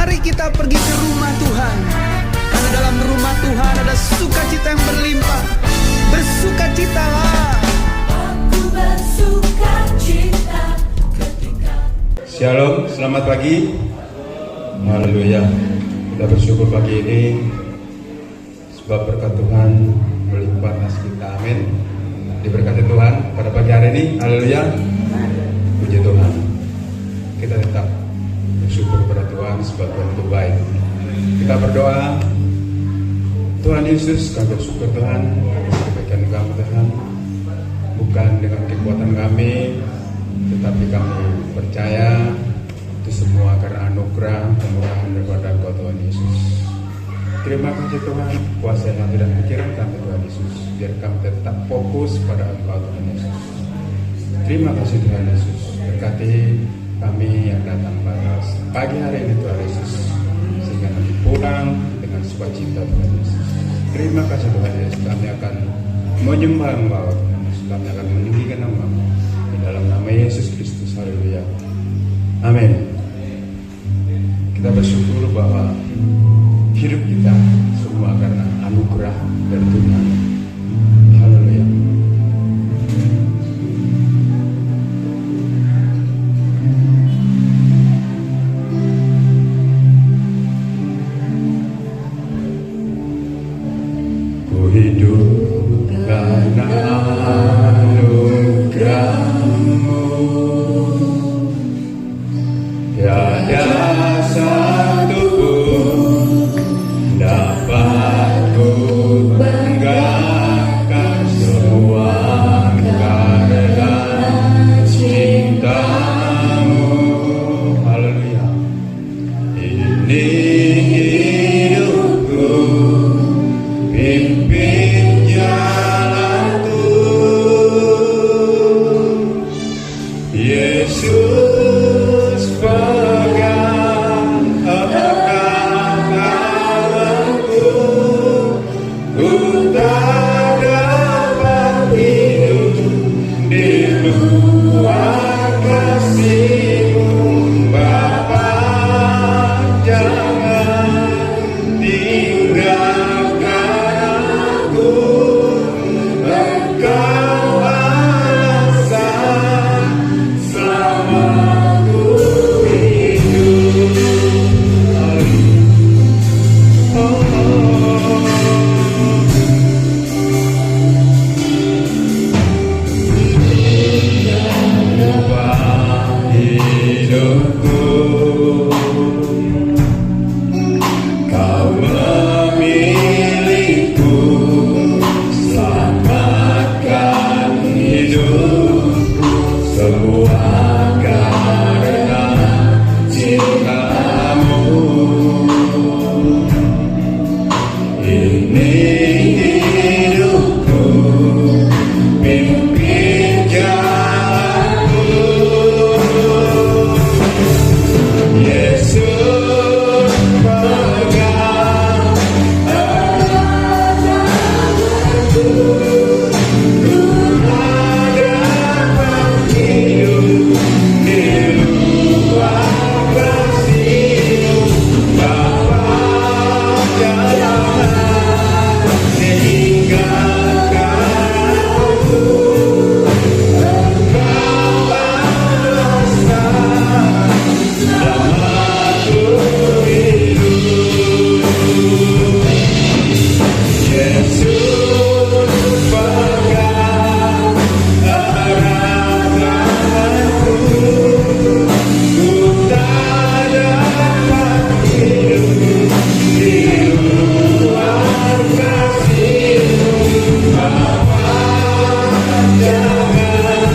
Mari kita pergi ke rumah Tuhan, karena dalam rumah Tuhan ada sukacita yang berlimpah. Bersukacitalah. Aku bersukacita ketika. Shalom, selamat pagi. Haleluya. Kita bersyukur pagi ini sebab berkat Tuhan melimpah atas kita. Amin. Diberkati Tuhan pada pagi hari ini. Haleluya. Puji Tuhan. Kita tetap bersyukur kepada Tuhan sebab Tuhan itu baik. Kita berdoa. Tuhan Yesus, kami bersyukur Tuhan atas kebaikan Kamu Tuhan. Bukan dengan kekuatan kami, tetapi kami percaya itu semua karena anugerah kemurahan daripada Engkau Tuhan Yesus. Terima kasih Tuhan, kuasai hati dan pikiran kami Tuhan Yesus, biar kami tetap fokus pada Engkau Tuhan Yesus. Terima kasih Tuhan Yesus, berkati kami yang datang pada pagi hari ini Tuhan Yesus, sehingga nanti pulang dengan sukacita Tuhan Yesus. Terima kasih Tuhan Yesus, kami akan menyembah Engkau Tuhan Yesus, kami akan meninggikan nama-Mu di dalam nama Yesus Kristus. Haleluya. Amin. Kita bersyukur bahwa hidup kita semua karena anugerah dari Tuhan. Haleluya. Ku hidup karena anugerah-Mu. Tiada satu pun dapat ku banggakan, semua karena cinta-Mu. Haleluya. Ini hidupku, pimpin jalanku, Yesus pegang erat tanganku, ku tak dapat hidup di luar kasih-Mu. Bapa, jangan tinggalkan aku, Engkau alasan selama ku hidup. Ubah hidupku, Kau memilihku, selamatkan hidupku, semua karena cinta-Mu. Ini hidupku, pimpin jalanku, Yesus pegang erat tanganku, ku tak dapat hidup di luar kasih-Mu. Bapa, jangan tinggalkan aku, Engkau alasan selama ku hidup. Yesus pegang erat tanganku, ku tak dapat hidup di luar kasih-Mu. Bapa, jangan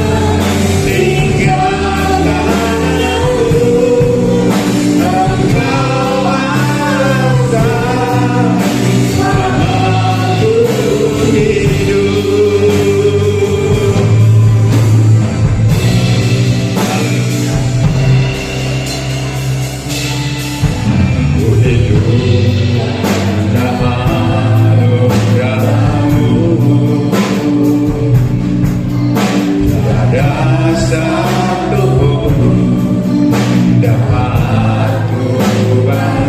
tinggalkan aku, Engkau alasan selama ku hidup. Ku hidup karena anugerah-Mu, tiada satu pun dapat ku banggakan.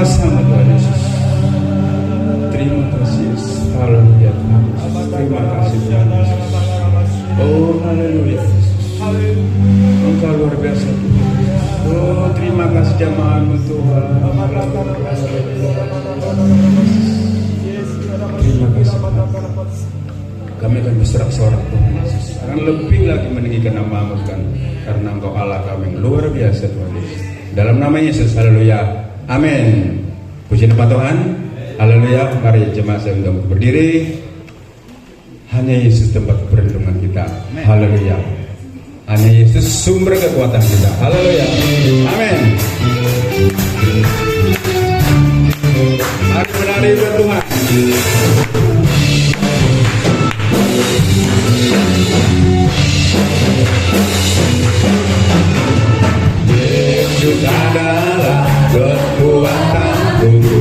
kuasa-Mu Tuhan Yesus. Terima kasih Yesus. Haleluya Tuhan Yesus. Terima kasih Tuhan Yesus. Oh haleluya Yesus. Engkau luar biasa Tuhan. Oh terima kasih jamaah-Mu Tuhan. Terima kasih Tuhan. Kami akan bersorak-sorak Tuhan Yesus. Akan lebih lagi meninggikan nama-Mu Tuhan. Karena Engkau Allah kami yang luar biasa Tuhan Yesus. Dalam nama Yesus, haleluya. Amin. Puji nama Tuhan. Haleluya. Mari jemaat saya undang untuk berdiri. Hanya Yesus tempat perlindungan kita. Haleluya. Hanya Yesus sumber kekuatan kita. Haleluya. Amin. Mari menari buat Tuhan. Yesus adalah kekuatanku.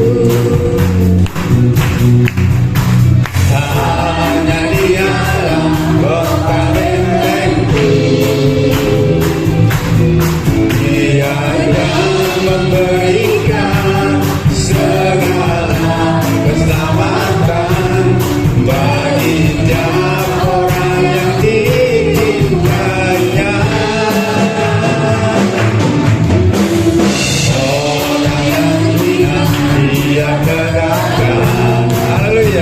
Hanya Dialah kota bentengku. Dia yang memberikan segala keselamatan bagi tiap orang yang diinginkannya. Orang yang hina Dia tegakkan. Haleluya.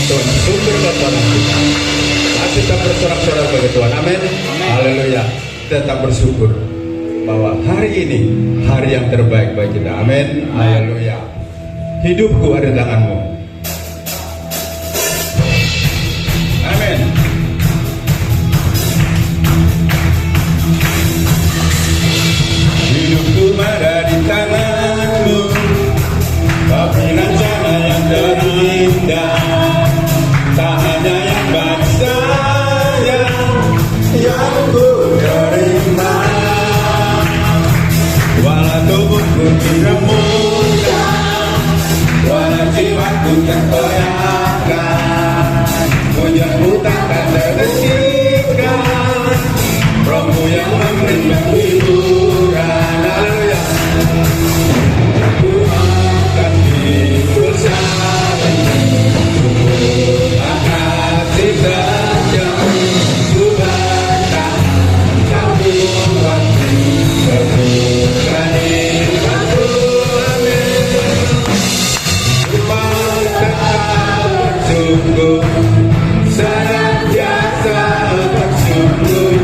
Tuhan, sumber kekuatan kita. Hati kita bersorak-sorak bagi Tuhan, amin. Haleluya. Tetap bersyukur bahwa hari ini hari yang terbaik bagi kita, amin. Haleluya. Hidupku ada di tanganmu, amin. Hidupku ada di tanganmu, tapi rencana yang terindah tak hanya yang baik saja yang ku terima. Walau tubuhku tidak mudah, walau jiwaku terkoyakkan, pujamu takkan terhentikan, rohmu yang memberikan hiburan. Haleluya. Ku akan hidup bersama, makasih saja ku bertahan, kau buat bukan imanku, amin. Ku mau tetap bersyukur, senantiasa bersyukur.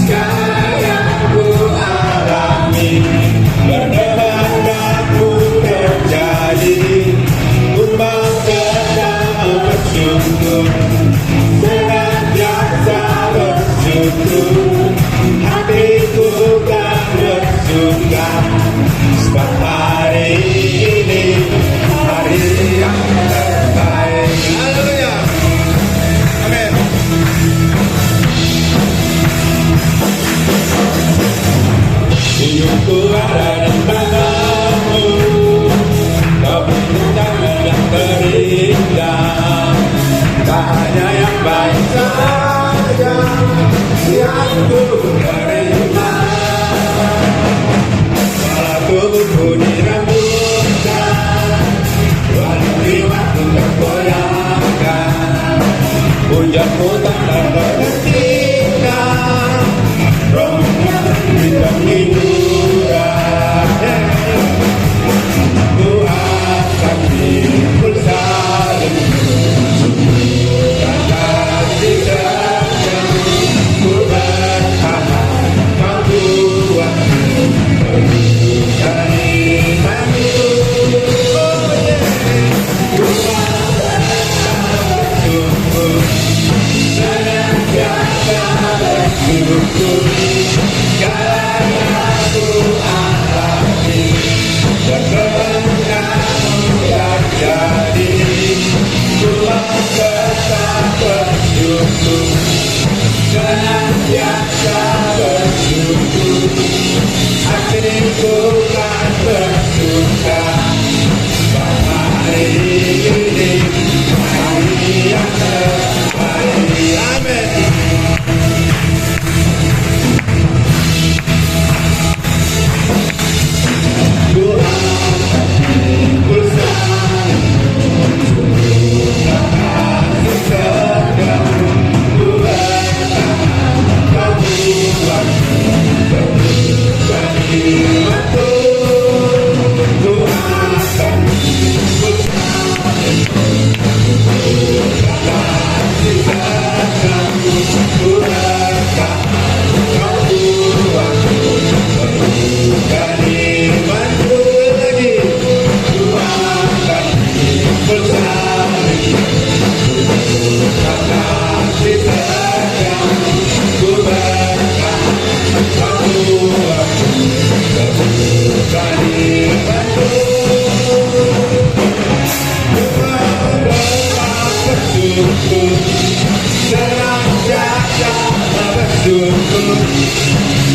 Segala yang ku alami, berdebat-debatku terjadi, ku mau tetap bersyukur, senantiasa bersyukur. Hatiku kan bersuka, sebab hari ini hari yang terbaik. Haleluya, amin. Hidupku ada di tanganmu, tapi tangan yang terindah, tak hanya yang baik saja yang ku terima. Walau tubuhku dirembukan, walau jiwaku tergoyahkan, pujamu takkan terhentikan, rohmu memberikan hiburan. Ku akan hidup selalu, takkan tidak ku bertahan, kau buat bukan imanku. Oh yeah. Ku akan bersyukur, senantiasa bersyukur. Segala yang ku alami, berkenan terjadi, ku mau tetap bersyukur, senantiasa bersyukur. Hatiku kan bersuka, sebab hari ini hari yang terbaik, amin. Ku akan bersama, kasih setia, ku bertahan, kau buat bukan imanku. Ku akan bersama, kasih setia, ku bertahan, kau buat bukan imanku lagi. Ku akan bersama, kasih setia, ku bertahan, kau buat bukan imanku. Ku mau tetap bersyukur, senantiasa bersyukur.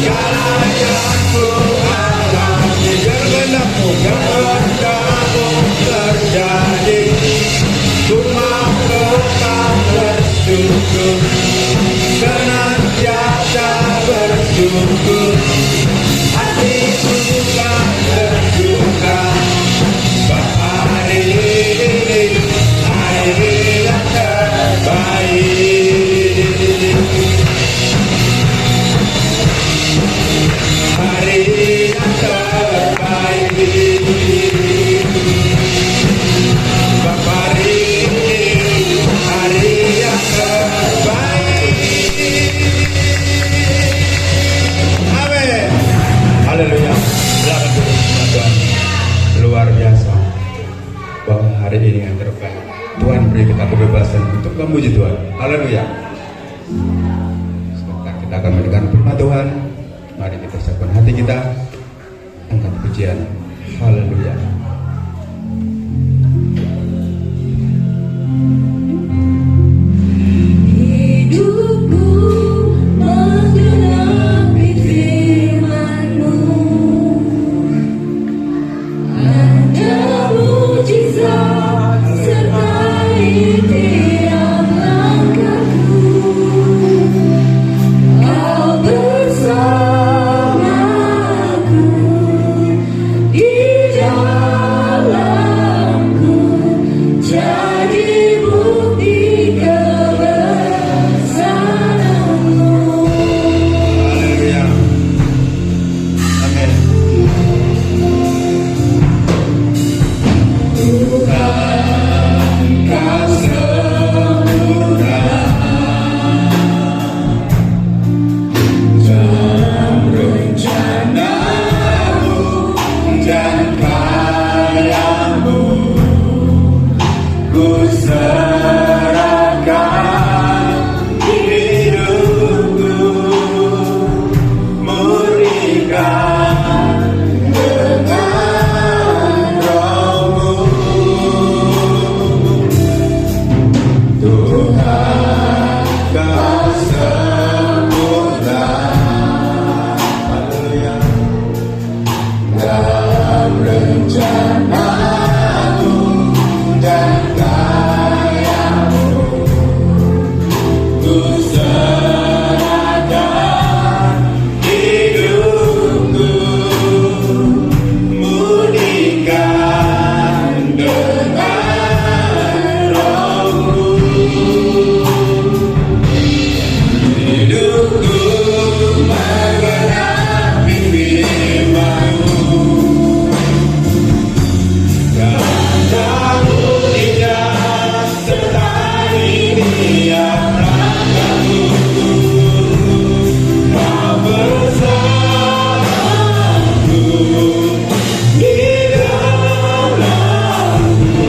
Segala yang ku alami, kehendakmu terjadi, ku mau tetap bersyukur, senantiasa bersyukur. Hatiku kan terbuka, sebab hari ini hari yang terbaik. Hari yang terbaik, sebab hari ini memberi kita kebebasan untuk memuji Tuhan. Haleluya. Sebentar kita akan mendengar firman Tuhan. Mari kita siapkan hati kita, angkat pujian. Haleluya. Hidupku menggenapi firman-Mu, ada mujizat sertai tiap langkahku. Kau bersamaku di dalamku, jadi bukti kebesaran-Mu. Haleluya. Amin. Tuhan, Kau sempurna dalam rencana-Mu dan karya-Mu. Ku serahkan hidupku, murnikan dengan Roh-Mu. Tuhan, Kau sempurna. Haleluya. Dalam rencana-Mu dan karya-Mu, ku serahkan hidupku, murnikan dengan Roh-Mu. Hidupku menggenapi firman-Mu, tanda mujizat sertai tiap langkahku. Kau bersamaku di dalamku,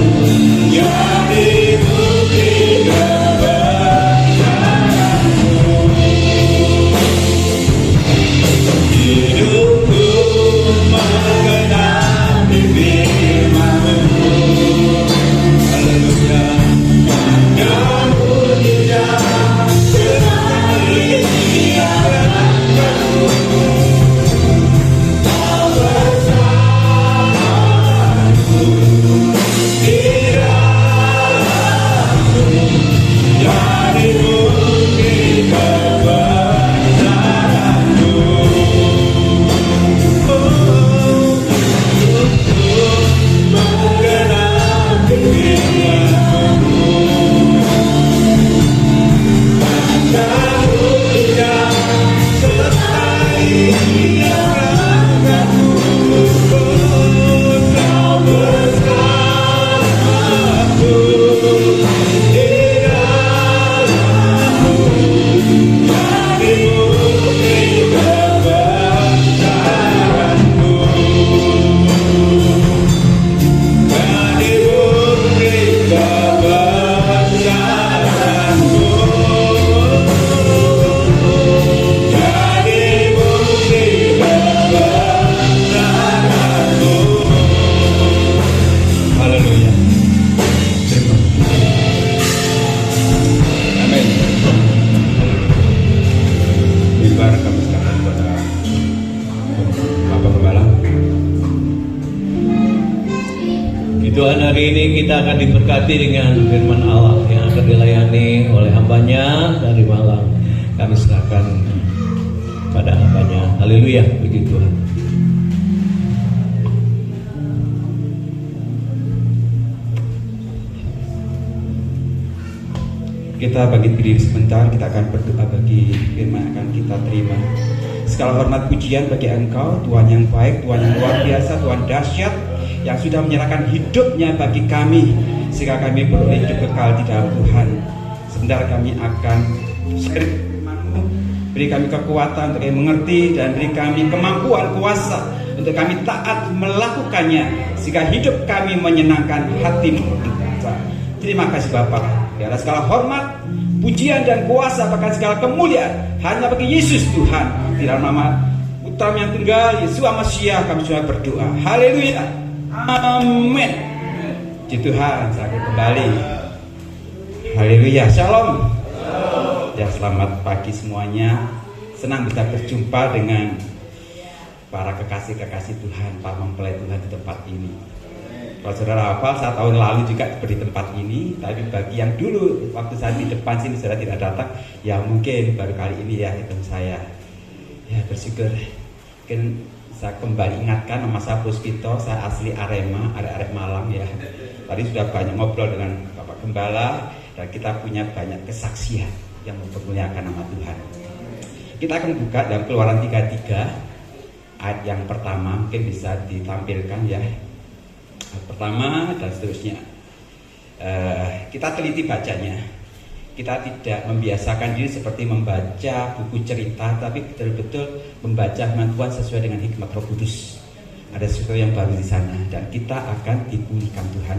jadi bukti kebesaran-Mu. Hidupku menggenapi firman-Mu. Haleluya. Dan mujizat sertai tiap langkahku. Kau bersamaku di dalamku, jadi bukti kebesaran-Mu. Menggenapi firman-Mu, tanda mujizat sertai tiap langkahku. Kau bersamaku di dalamku, jadi bukti kebesaran-Mu. Jadi bukti kebesaran-Mu. Jadi bukti kebesaran-Mu. Haleluya. Terima kasih. Amin. Mimbar kami serahkan kepada Bapak Gembala. Tuhan, hari ini kita akan diberkati dengan firman Allah yang akan dilayani oleh hambanya dari Malang. Kami serahkan pada hambanya. Haleluya, puji Tuhan. Kita bagi diri sebentar, kita akan berdoa bagi firman yang akan kita terima. Segala hormat pujian bagi Engkau, Tuhan yang baik, Tuhan yang luar biasa, Tuhan dahsyat, yang sudah menyerahkan hidupnya bagi kami, sehingga kami beroleh hidup kekal di dalam Tuhan. Sebentar kami akan share firman-Mu, beri kami kekuatan untuk kami mengerti, dan beri kami kemampuan kuasa untuk kami taat melakukannya, sehingga hidup kami menyenangkan hati-Mu. Terima kasih Bapa. Biarlah segala hormat, pujian dan kuasa bahkan segala kemuliaan hanya bagi Yesus Tuhan. Di dalam nama Putra yang tunggal Yesus Masiah kami sudah berdoa. Haleluya. Amin. Puji Tuhan, saya kembali. Haleluya. Shalom. Ya, selamat pagi semuanya. Senang bisa berjumpa dengan para kekasih-kekasih Tuhan, para mempelai Tuhan di tempat ini. Kalau saudara hafal, 1 tahun lalu juga di tempat ini. Tapi bagi yang dulu waktu saya di depan sini saudara tidak datang, ya mungkin baru kali ini ya ketemu saya. Ya bersyukur. Mungkin saya kembali ingatkan nama saya Puspito, saya asli Arema, arek Malang ya. Tadi sudah banyak ngobrol dengan Bapak Gembala dan kita punya banyak kesaksian yang mempermuliakan nama Tuhan. Kita akan buka dalam Keluaran 33 ayat yang pertama, mungkin bisa ditampilkan ya. Pertama dan seterusnya. Kita teliti bacanya. Kita tidak membiasakan diri seperti membaca buku cerita, tapi betul-betul membaca firman Tuhan sesuai dengan hikmat Roh Kudus. Ada sesuatu yang baru di sana dan kita akan dipulihkan Tuhan.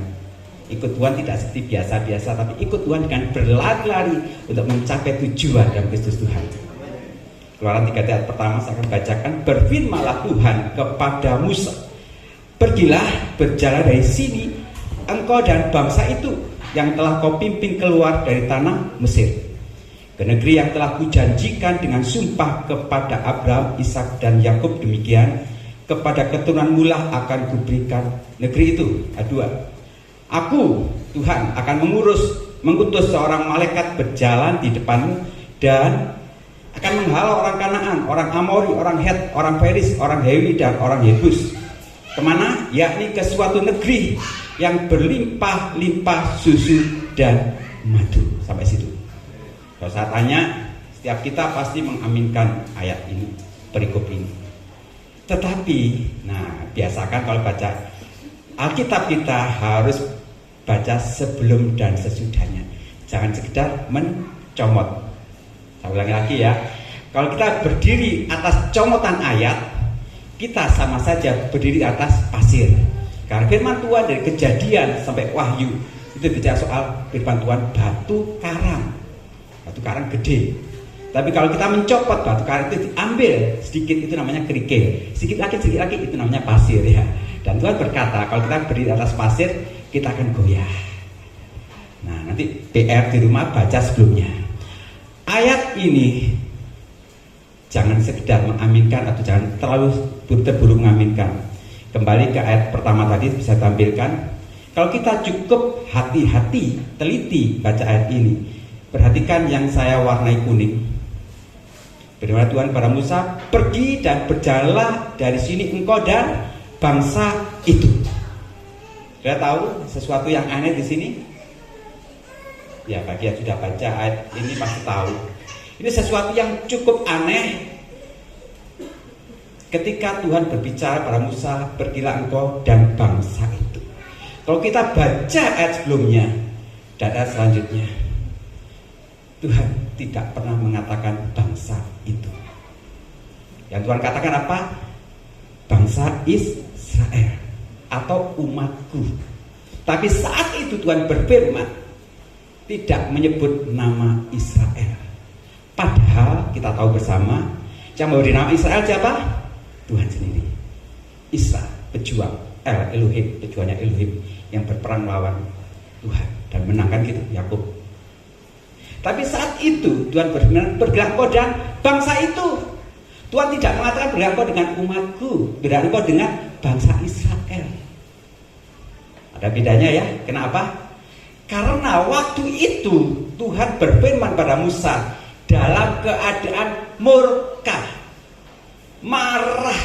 Ikut Tuhan tidak seperti biasa-biasa, tapi ikut Tuhan dengan berlari-lari untuk mencapai tujuan dalam Kristus Tuhan. Keluaran 3 ayat pertama saya akan bacakan. Berfirmanlah Tuhan kepada Musa, pergilah, berjalan dari sini engkau dan bangsa itu yang telah kau pimpin keluar dari tanah Mesir, ke negeri yang telah kujanjikan dengan sumpah kepada Abraham, Ishak dan Yakub. Demikian kepada keturunan mula akan kuberikan negeri itu. Kedua, aku Tuhan akan mengutus seorang malaikat berjalan di depanmu dan akan menghalau orang Kanaan, orang Amori, orang Het, orang Feris, orang Hewi dan orang Yebus. Kemana? Yakni ke suatu negeri yang berlimpah-limpah susu dan madu. Sampai situ. Kalau saya tanya, setiap kita pasti mengaminkan ayat ini, perikop ini. Tetapi, biasakan kalau baca Alkitab kita harus baca sebelum dan sesudahnya. Jangan sekedar mencomot. Saya ulangi lagi ya. Kalau kita berdiri atas comotan ayat, kita sama saja berdiri atas pasir. Karena firman Tuhan dari Kejadian sampai Wahyu itu bicara soal firman Tuhan batu karang gede. Tapi kalau kita mencopot batu karang itu diambil sedikit, itu namanya kerikil. Sedikit lagi itu namanya pasir ya. Dan Tuhan berkata kalau kita berdiri atas pasir, kita akan goyah. Nah, nanti PR di rumah baca sebelumnya. Ayat ini jangan sekedar mengaminkan atau jangan terlalu terburu mengaminkan. Kembali ke ayat pertama tadi bisa tampilkan. Kalau kita cukup hati-hati, teliti baca ayat ini, perhatikan yang saya warnai kuning. Firman Tuhan kepada Musa, pergi dan berjalanlah dari sini engkau dan bangsa itu. Sudah tahu sesuatu yang aneh di sini? Ya, bagi yang sudah baca ayat ini pasti tahu. Ini sesuatu yang cukup aneh. Ketika Tuhan berbicara pada Musa, pergilah engkau dan bangsa itu. Kalau kita baca ayat sebelumnya dan ayat selanjutnya, Tuhan tidak pernah mengatakan bangsa itu. Yang Tuhan katakan apa? Bangsa Israel atau umatku. Tapi saat itu Tuhan berfirman tidak menyebut nama Israel. Padahal kita tahu bersama yang memberi nama Israel siapa? Tuhan sendiri. Isra, pejuang, Elohim, pejuangnya Elohim yang berperang melawan Tuhan dan menangkan gitu Yakub. Tapi saat itu Tuhan berfirman, pergilah engkau dan bangsa itu. Tuhan tidak mengatakan pergilah engkau dengan umatku, pergilah engkau dengan bangsa Israel. Ada bedanya ya. Kenapa? Karena waktu itu Tuhan berfirman pada Musa dalam keadaan murka, marah.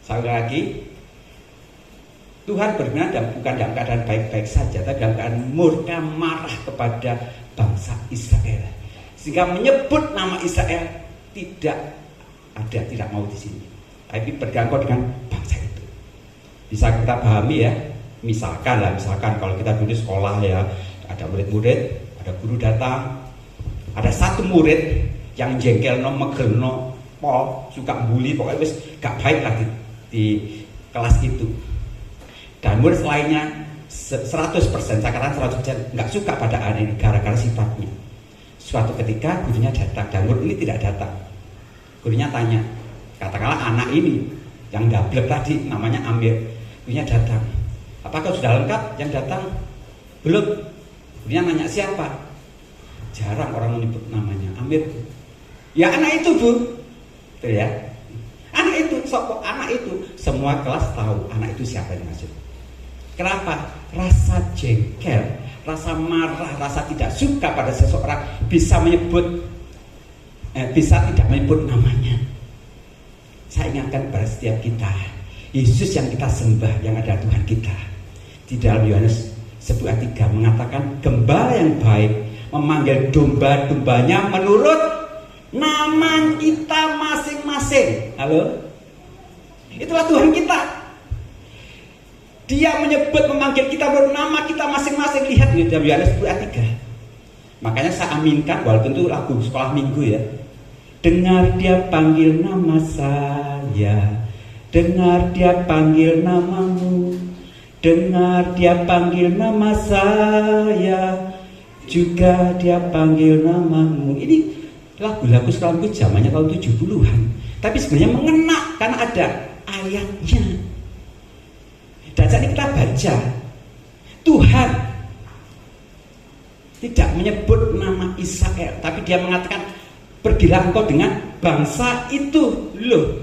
Sekali lagi, Tuhan berfirman bukan dalam keadaan baik-baik saja, tapi dalam keadaan murka, marah kepada bangsa Israel, sehingga menyebut nama Israel tidak ada, tidak mau di sini. Tapi berganggu dengan bangsa itu. Bisa kita pahami ya. Misalkan kalau kita dulu sekolah ya, ada murid-murid, ada guru datang, ada satu murid yang jengkelno, megelno, suka bully, pokoknya wis gak baik lah di kelas itu. Dan murid lainnya 100%, saya katakan 100% nggak suka pada anak ini gara-gara sifatnya. Suatu ketika gurunya datang dan guru ini tidak datang. Gurunya tanya, katakanlah anak ini yang gablek tadi namanya Amir, gurunya datang. Apakah sudah lengkap? Yang datang belum. Gurunya nanya siapa? Jarang orang menyebut namanya Amir. Ya anak itu bu, tuh ya. Anak itu, anak itu semua kelas tahu anak itu siapa yang dimaksud. Kenapa? Rasa jengkel, rasa marah, rasa tidak suka pada seseorang bisa tidak menyebut namanya. Saya ingatkan pada setiap kita, Yesus yang kita sembah, yang ada Tuhan kita. Di dalam Yohanes 11:3 mengatakan gembala yang baik memanggil domba-dombanya menurut nama kita masing-masing. Halo? Itulah Tuhan kita. Dia memanggil kita menurut nama kita masing-masing. Lihat di dalam Yohanes 11:3. Makanya saya aminkan, walaupun itu lagu sekolah minggu ya. Dengar dia panggil nama saya, dengar dia panggil namamu, dengar dia panggil nama saya, juga dia panggil namamu. Ini lagu-lagu sekolah minggu zamannya tahun 70-an. Tapi sebenarnya mengena karena ada ayatnya. Dan saat ini kita baca, Tuhan tidak menyebut nama Israel, tapi dia mengatakan, pergilah engkau dengan bangsa itu. Loh,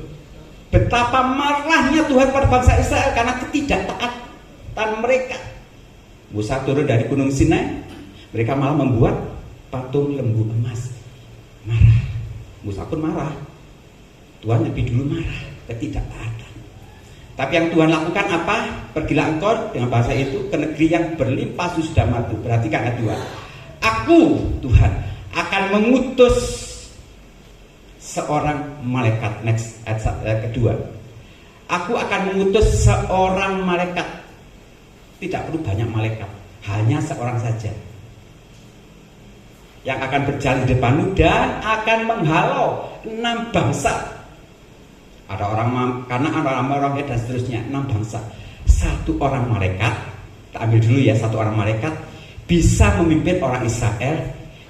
betapa marahnya Tuhan pada bangsa Israel karena ketidaktaatan mereka. Musa turun dari Gunung Sinai, mereka malah membuat patung lembu emas. Marah, Musa pun marah. Tuhan lebih dulu marah, ketidaktaatan. Tapi yang Tuhan lakukan apa? Pergilah engkau dengan bahasa itu ke negeri yang berlimpah susu dan madu. Perhatikan ayat 2. Aku, Tuhan, akan mengutus seorang malaikat. Next, ayat kedua. Aku akan mengutus seorang malaikat. Tidak perlu banyak malaikat, hanya seorang saja, yang akan berjalan di depanmu dan akan menghalau 6 bangsa. Ada orang Kanaan, orang Amorok dan seterusnya, 6 bangsa. Satu orang malaikat, kita ambil dulu ya, satu orang malaikat bisa memimpin orang Israel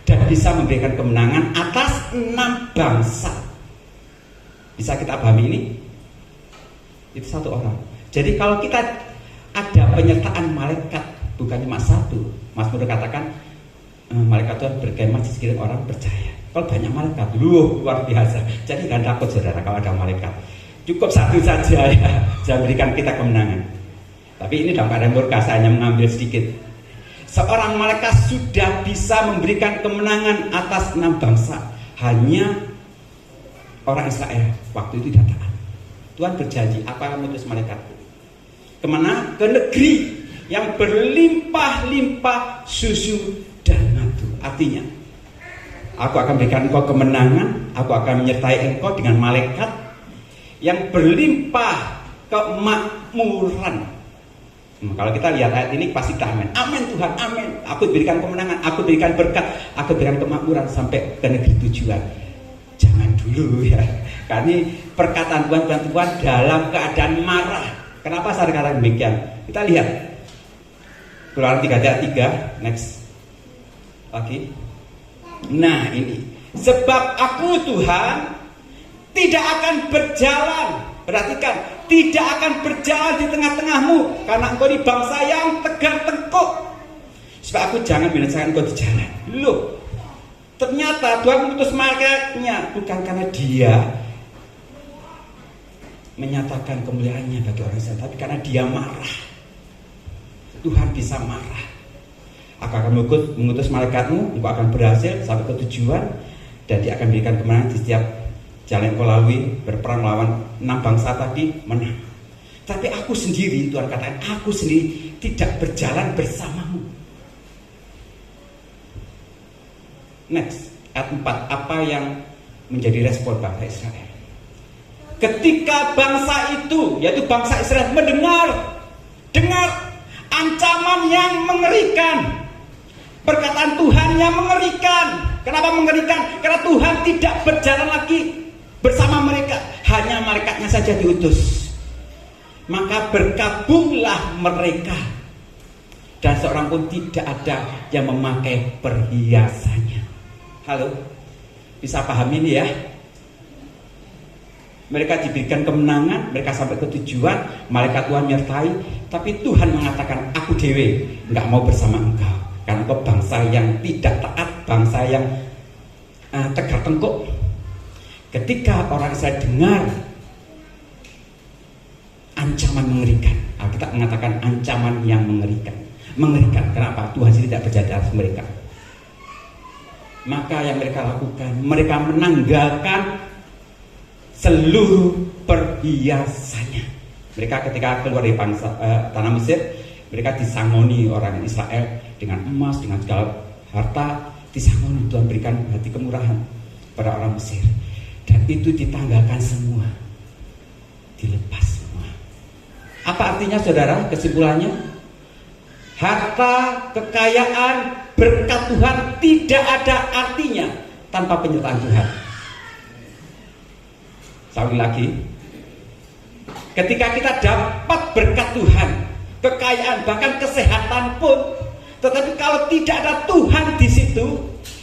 dan bisa memberikan kemenangan atas 6 bangsa. Bisa kita pahami ini? Itu satu orang. Jadi kalau kita ada penyertaan malaikat, bukan cuma satu. Mazmur katakan malaikat Tuhan berkemah di sekeliling orang percaya. Kalau banyak malaikat, luar biasa. Jadi jangan takut saudara kalau ada malaikat. Cukup satu saja ya, saya berikan kita kemenangan. Tapi ini dalam keadaan murka, saya hanya mengambil sedikit. Seorang malaikat sudah bisa memberikan kemenangan atas 6 bangsa. Hanya orang Israel waktu itu tidak taat. Tuhan berjanji, apa yang mengutus malaikat? Kemana? Ke negeri yang berlimpah-limpah susu dan madu. Artinya, aku akan berikan engkau kemenangan, aku akan menyertai engkau dengan malaikat yang berlimpah kemakmuran. Kalau kita lihat ayat ini pasti kita amin. Amin Tuhan, amin. Aku berikan kemenangan, aku berikan berkat, aku berikan kemakmuran sampai ke negeri tujuan. Jangan dulu ya. Karena perkataan Tuhan dalam keadaan marah. Kenapa saya katakan demikian? Kita lihat Keluaran 3 ayat 3. Next. Lagi. Nah ini, sebab aku Tuhan tidak akan berjalan, perhatikan, tidak akan berjalan di tengah-tengahmu karena engkau ini bangsa yang tegar tengkuk. Sebab aku jangan binasakan engkau di jalan. Loh, ternyata Tuhan mengutus malaikatnya bukan karena dia menyatakan kemuliaannya bagi orang Israel, tapi karena dia marah. Tuhan bisa marah. Aku akan mengutus malaikatmu, engkau akan berhasil sampai ke tujuan, dan dia akan berikan kemenangan di setiap jalan yang kau lalui. Berperang melawan 6 bangsa tadi, menang. Tapi aku sendiri, Tuhan katakan, aku sendiri tidak berjalan bersamamu. Next, ayat 4. Apa yang menjadi respon bangsa Israel? Ketika bangsa itu, yaitu bangsa Israel, mendengar ancaman yang mengerikan, perkataan Tuhan yang mengerikan. Kenapa mengerikan? Karena Tuhan tidak berjalan lagi bersama mereka, hanya malaikatnya saja diutus. Maka berkabunglah mereka Dan seorang pun tidak ada yang memakai perhiasannya. Halo, bisa paham ini ya? Mereka diberikan kemenangan, mereka sampai ke tujuan, malaikat Tuhan menyertai, tapi Tuhan mengatakan, aku dewe nggak mau bersama engkau, karena engkau bangsa yang tidak taat, bangsa yang tegar tengkuk. Ketika orang Israel dengar ancaman mengerikan, Alkitab mengatakan ancaman yang mengerikan. Mengerikan, kenapa? Tuhan tidak berjalan atas mereka. Maka yang mereka lakukan, mereka menanggalkan seluruh perhiasannya. Mereka ketika keluar dari tanah Mesir, mereka disangoni orang Israel dengan emas, dengan segala harta, disangoni. Tuhan berikan hati kemurahan pada orang Mesir, dan itu ditanggalkan semua, dilepas semua. Apa artinya saudara? Kesimpulannya, harta, kekayaan, berkat Tuhan tidak ada artinya tanpa penyertaan Tuhan. Sekali lagi, ketika kita dapat berkat Tuhan, kekayaan, bahkan kesehatan pun, tetapi kalau tidak ada Tuhan di situ,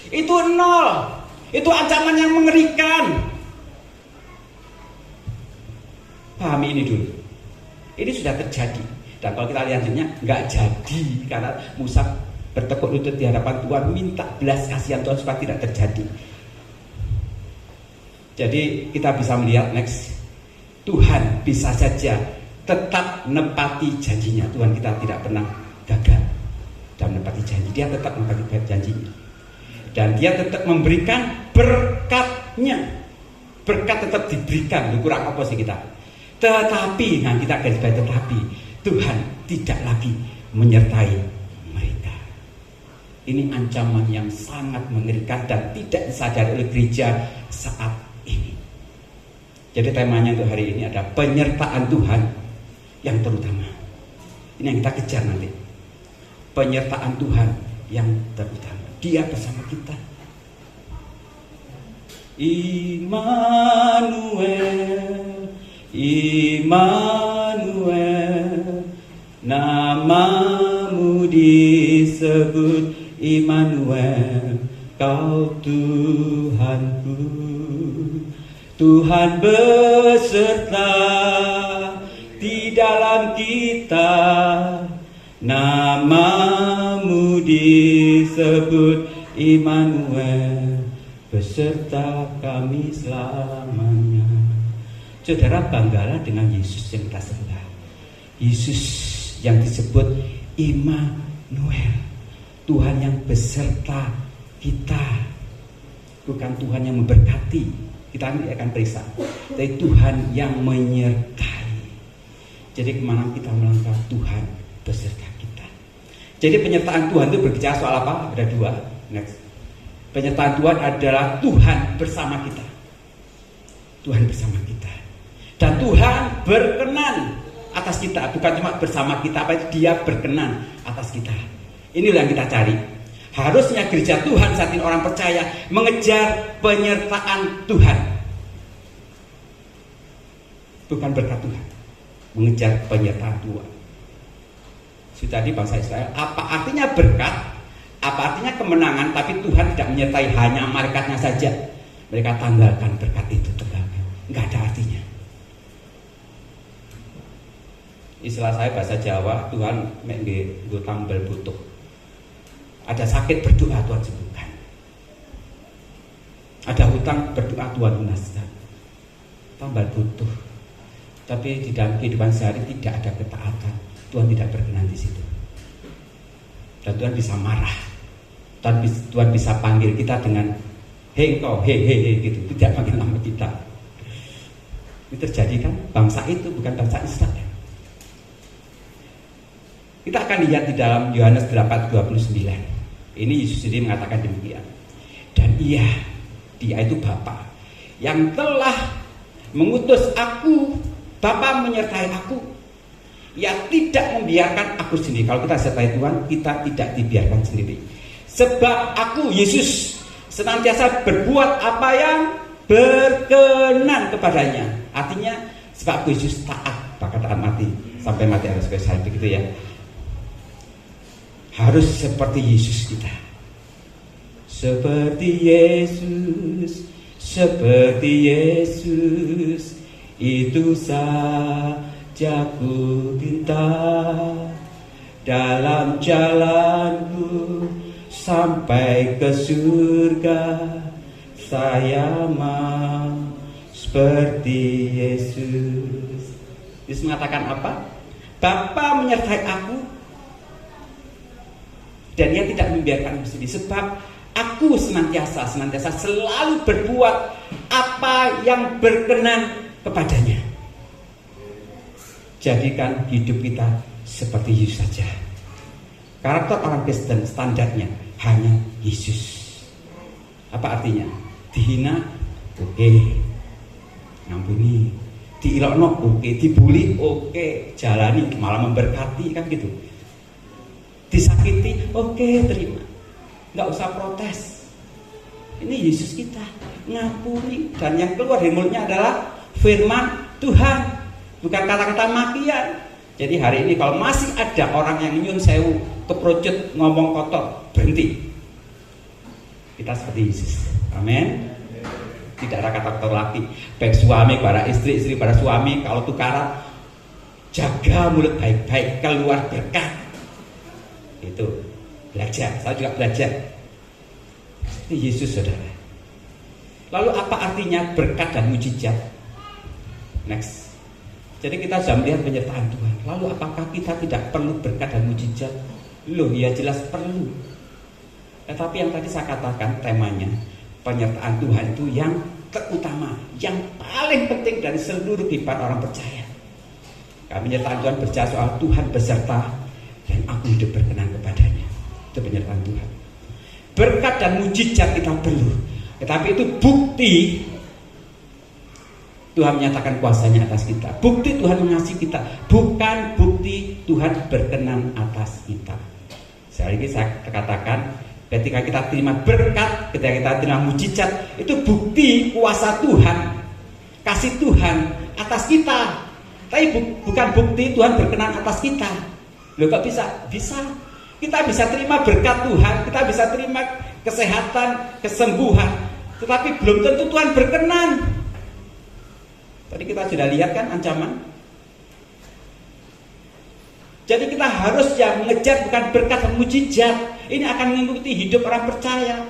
itu nol. Itu ancaman yang mengerikan. Pahami ini dulu. Ini sudah terjadi. Dan kalau kita lihat selanjutnya, nggak jadi, karena Musa bertekuk lutut di hadapan Tuhan, minta belas kasihan Tuhan supaya tidak terjadi. Jadi kita bisa melihat next, Tuhan bisa saja tetap menepati janjinya. Tuhan kita tidak pernah gagal dalam menepati janji. Dia tetap menepati janjinya, dan dia tetap memberikan berkatnya. Berkat tetap diberikan, kurang apa sih kita? Tetapi, nah kita garis bawahi, tetapi Tuhan tidak lagi menyertai mereka. Ini ancaman yang sangat mengerikan dan tidak disadari oleh gereja saat ini. Jadi temanya untuk hari ini ada penyertaan Tuhan yang terutama. Ini yang kita kejar nanti. Penyertaan Tuhan yang terutama. Dia bersama kita. Immanuel, Immanuel, namamu disebut Immanuel, kau Tuhanku. Tuhan beserta di dalam kita, namamu disebut Immanuel, beserta kami selamanya. Saudara, banggalah dengan Yesus yang kita sembah. Yesus yang disebut Immanuel, Tuhan yang beserta kita, bukan Tuhan yang memberkati. Kita nanti akan periksa, tapi Tuhan yang menyertai. Jadi kemana kita melangkah, Tuhan beserta kita. Jadi penyertaan Tuhan itu berbicara soal apa? Ada dua. Next. Penyertaan Tuhan adalah Tuhan bersama kita. Tuhan bersama kita. Dan Tuhan berkenan atas kita. Bukan cuma bersama kita, tapi Dia berkenan atas kita. Inilah yang kita cari. Harusnya gereja Tuhan saat ini, orang percaya, mengejar penyertaan Tuhan, bukan berkat Tuhan, mengejar penyertaan Tuhan. Sudah di bangsa Israel, apa artinya berkat, apa artinya kemenangan, tapi Tuhan tidak menyertai, hanya malaikatnya saja. Mereka tanggalkan berkat itu, tinggalkan, nggak ada artinya. Istilah saya bahasa Jawa, Tuhan gue tambal butuh. Ada sakit, berdoa, Tuhan sembuhkan. Ada hutang, berdoa, Tuhan lunaskan. Tambal butuh. Tapi di dalam kehidupan sehari tidak ada ketaatan, Tuhan tidak berkenan di situ. Dan Tuhan bisa marah. Tuhan bisa panggil kita dengan hei engkau, hei gitu. Tidak panggil nama kita. Ini terjadi kan? Bangsa itu bukan bangsa Israel. Kita akan lihat di dalam Yohanes 8:29. Ini Yesus sendiri mengatakan demikian. Dan dia itu Bapa yang telah mengutus aku. Bapa menyertai aku. Ia tidak membiarkan aku sendiri. Kalau kita sertai Tuhan, kita tidak dibiarkan sendiri. Sebab aku, Yesus, senantiasa berbuat apa yang berkenan kepadanya. Artinya, sebab aku, Yesus taat, bahkan taat mati. Sampai mati harus selesai, begitu ya. harus seperti Yesus kita. Seperti Yesus, seperti Yesus, itu saja ku minta. Dalam jalanku sampai ke surga, saya mau seperti Yesus. Yesus mengatakan apa? Bapa menyertai aku, dan Dia tidak membiarkan aku sedih, sebab aku senantiasa selalu berbuat apa yang berkenan kepadanya. Jadikan hidup kita seperti Yesus saja. Karakter orang Kristen standarnya hanya Yesus. Apa artinya? Dihina, oke, ngampuni. Diilokno, oke. Dibully, oke, jalani, malah memberkati, kan gitu. Disakiti, oke, terima. Nggak usah protes. Ini Yesus kita, ngampuni, dan yang keluar dari mulutnya adalah firman Tuhan, bukan kata-kata makian. Jadi hari ini kalau masih ada orang yang nyun sewu, keprojot, ngomong kotor, berhenti. Kita seperti Yesus. Amin. Tidak ada kata kotor lagi. Baik suami pada istri, istri pada suami, kalau tukaran, jaga mulut baik-baik, keluar berkat. Itu belajar. Saya juga belajar. Seperti Yesus, saudara. Lalu apa artinya berkat dan mujizat? Next. Jadi kita sudah melihat penyertaan Tuhan. Lalu apakah kita tidak perlu berkat dan mujizat? Loh, ya jelas perlu. Tetapi yang tadi saya katakan temanya, penyertaan Tuhan itu yang terutama, yang paling penting dari seluruh kehidupan orang percaya. Penyertaan Tuhan berbicara soal Tuhan beserta dan aku hidup berkenan kepadanya. Itu penyertaan Tuhan. Berkat dan mujizat kita perlu, tetapi itu bukti Tuhan menyatakan kuasanya atas kita. Bukti Tuhan mengasihi kita, bukan bukti Tuhan berkenan atas kita. Sekali lagi saya katakan, ketika kita terima berkat, ketika kita terima mujizat, itu bukti kuasa Tuhan, kasih Tuhan atas kita. Tapi bukan bukti Tuhan berkenan atas kita. Loh, kok bisa? Bisa. Kita bisa terima berkat Tuhan, kita bisa terima kesehatan, kesembuhan, tetapi belum tentu Tuhan berkenan. Tadi kita sudah lihat kan ancaman. Jadi kita harus yang mengejar bukan berkat dan mujizat. Ini akan mengikuti hidup orang percaya.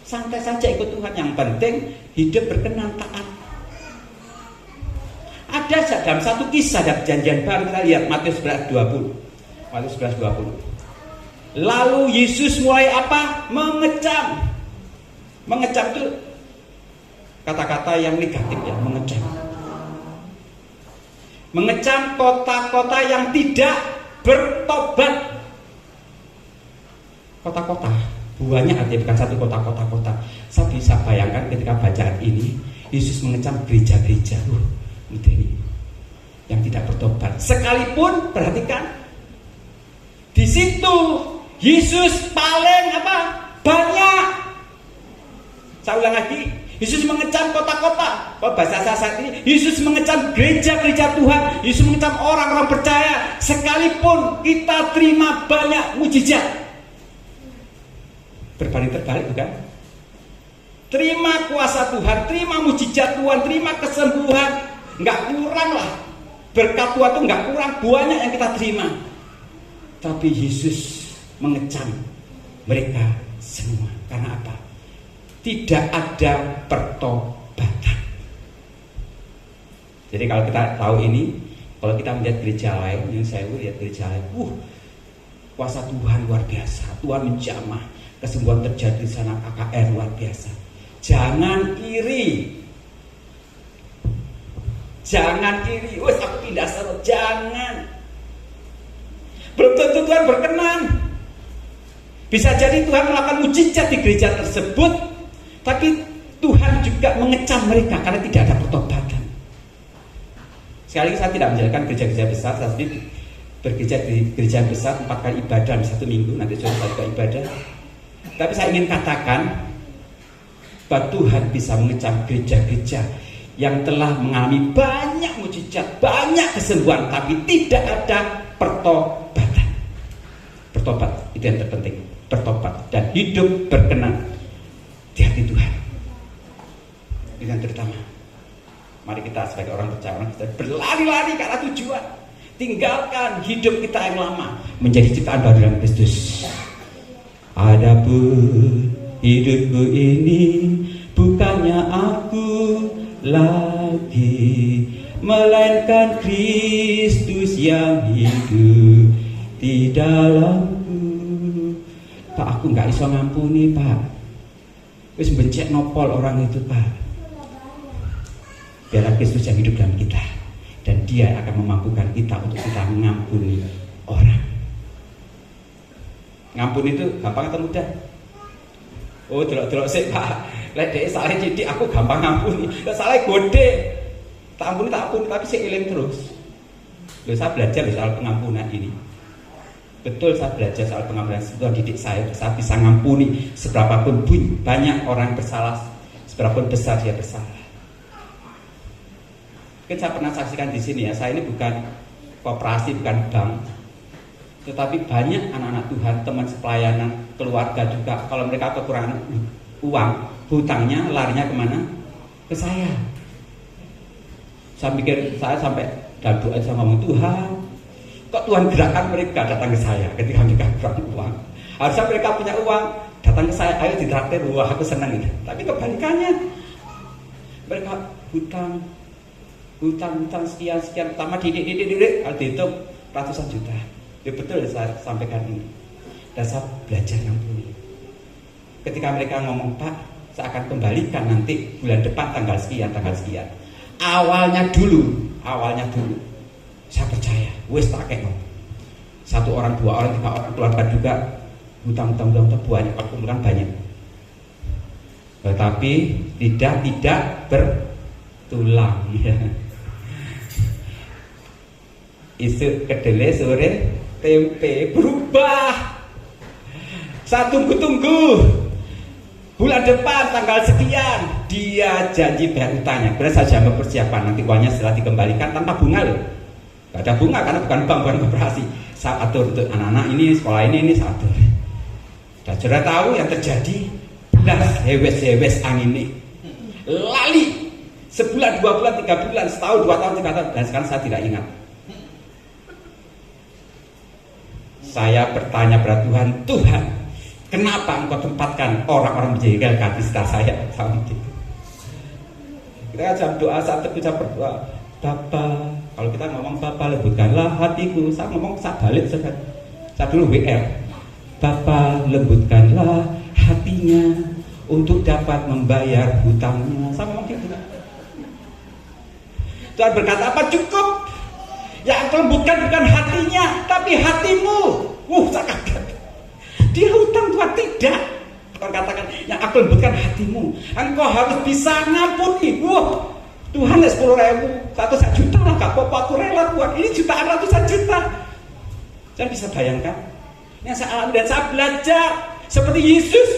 Santai saja ikut Tuhan. Yang penting hidup berkenan, taat. Ada dalam satu kisah dalam perjanjian baru, kita lihat Matius 11:20. Matius 11:20. Lalu Yesus mulai apa? Mengecam. Mengecam itu kata-kata yang negatif ya, mengecam. Mengecam kota-kota yang tidak bertobat. Kota-kota, buahnya artinya bukan satu kota-kota. Saya bisa bayangkan ketika bacaan ini, Yesus mengecam gereja-gereja ini yang tidak bertobat. Sekalipun perhatikan, di situ Yesus paling apa? Banyak. Saya ulang lagi, Yesus mengecam kota-kota. Bahasa saya saat ini, Yesus mengecam gereja-gereja Tuhan. Yesus mengecam orang-orang percaya. Sekalipun kita terima banyak mujizat. Berbanding terbalik bukan? Terima kuasa Tuhan, terima mujizat Tuhan, terima kesembuhan, nggak kurang lah. Berkat Tuhan itu nggak kurang, banyak yang kita terima. Tapi Yesus mengecam mereka semua. Karena apa? Tidak ada pertobatan. Jadi kalau kita tahu ini, kalau kita melihat gereja lain, yang saya lihat gereja lain, kuasa Tuhan luar biasa. Tuhan menjamah, kesembuhan terjadi di sana, KKR luar biasa. Jangan iri. Jangan iri. Wes aku pindah sana, jangan. Belum tentu Tuhan berkenan. Bisa jadi Tuhan melakukan mujizat di gereja tersebut, tapi Tuhan juga mengecam mereka karena tidak ada pertobatan. Sekali lagi saya tidak menjelaskan gereja-gereja besar. Saya sendiri bergereja di gereja besar 4 kali ibadah dalam 1 minggu. Nanti sudah juga ibadah. Tapi saya ingin katakan bahwa Tuhan bisa mengecam gereja-gereja yang telah mengalami banyak mujizat, banyak kesembuhan, tapi tidak ada pertobatan. Bertobat itu Itu yang terpenting, bertobat dan hidup berkenan di hati Tuhan. Itu yang terutama. Mari kita sebagai orang percaya, orang kita berlari-lari ke arah tujuan. Tinggalkan hidup kita yang lama, menjadi ciptaan baru dalam Kristus. Adapun hidupku ini bukannya aku lagi, melainkan Kristus yang hidup di dalamku. Pak, aku nggak iso ngampuni, Pak. Wis bencet nopol orang itu, Pak. Biarlah Kristus yang hidup dalam kita, dan Dia akan memampukan kita untuk kita mengampuni orang. Ngampuni itu gampang atau mudah? Oh, delok-delok sik, Pak. Lek dhek salah cilik aku gampang ngampuni. Lek salah gede, tak ampuni, tapi sik eling terus. Loh, saya belajar soal pengampunan ini. Betul, saya belajar soal pengampunan. Tuhan didik saya bisa ngampuni seberapapun banyak orang bersalah, seberapapun besar dia bersalah. Mungkin saya pernah saksikan di sini ya, saya ini bukan koperasi, bukan bank, tetapi banyak anak-anak Tuhan, teman sepelayanan, keluarga juga, kalau mereka kekurangan uang, hutangnya larinya kemana? Ke saya. Saya pikir, saya sampai dalam doa saya ngomong, Tuhan, kok Tuhan gerakkan mereka datang ke saya ketika mereka kurang uang? Harusnya mereka punya uang, datang ke saya, ayo ditraktir, wah aku senang gitu. Tapi kebalikannya, mereka hutang sekian, pertama didik, kalau dihitung ratusan juta. Ya betul saya sampaikan ini. Dan saya belajar ngampuni. Ketika mereka ngomong, Pak, saya akan kembalikan nanti bulan depan tanggal sekian. Awalnya dulu, saya percaya, wes tak kayak satu orang, dua orang, tiga orang, keluarga juga hutang banyak, perkumpulan banyak. Tetapi tidak bertulang. Isu kedelai sore tempe berubah. Saya tunggu bulan depan tanggal sekian dia janji bayar utangnya. Berarti saya jamin persiapan nanti uangnya setelah dikembalikan tanpa bunga loh. Gak ada bunga karena bukan bank, bukan koperasi. Saya atur untuk anak-anak ini, sekolah ini saya atur. Dan sudah tahu yang terjadi, belas hewes angin ini lali sebulan, 2 bulan, 3 bulan, setahun, 2 tahun, 3 tahun, dan sekarang saya tidak ingat. Saya bertanya pada Tuhan, kenapa Engkau tempatkan orang-orang menjengkelkan di sekitar saya? Kita kan jam doa, saat kita berdoa, Bapa, kalau kita ngomong Bapa lembutkanlah hatiku, saya ngomong saya balik, saya dulu WR, Bapa lembutkanlah hatinya untuk dapat membayar hutangnya. Saya ngomong gitu. Tuhan berkata, apa cukup? Yang aku lembutkan bukan hatinya, tapi hatimu. Saya kaget. Dia hutang Tuhan tidak. Tuhan katakan, yang aku lembutkan hatimu. Engkau harus bisa ngampuni. Tuhan 10.000, 1 juta lah, gak apa-apa, aku rela Tuhan. Ini jutaan, ratusan juta. Jangan bisa bayangkan. Yang saya alami dan saya belajar seperti Yesus.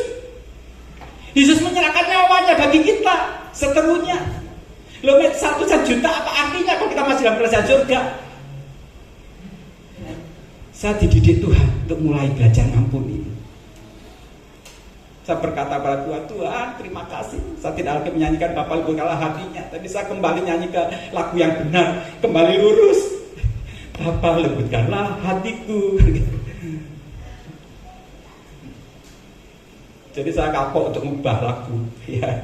Yesus menyerahkan nyawanya bagi kita seterusnya. Loh, 1 juta apa artinya kalau kita masih dalam kerajaan surga? Saya dididik Tuhan untuk mulai belajar ngampuni. Saya berkata pada Tuhan, terima kasih. Saya tidak lagi menyanyikan Bapa lembutkanlah hatinya, tapi saya kembali nyanyi ke lagu yang benar, kembali lurus. Bapa lembutkanlah hatiku. Jadi saya kapok untuk mengubah lagu. Ya.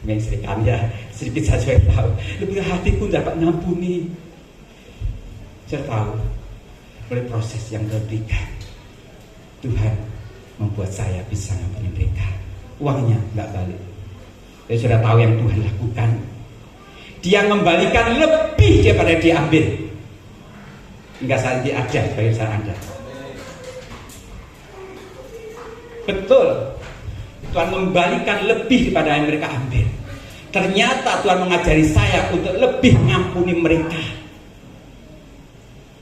Mengisrikan ya, sedikit saja yang tahu. Lebih hatiku dapat ngampuni. Saya tahu oleh proses yang berbeda, Tuhan membuat saya bisa ngampuni mereka. Uangnya nggak balik. Saya sudah tahu yang Tuhan lakukan. Dia mengembalikan lebih daripada dia ambil. Enggak saja dia ada sebagai saya Anda. Betul. Tuhan membalikan lebih daripada yang mereka ambil. Ternyata Tuhan mengajari saya untuk lebih mengampuni mereka.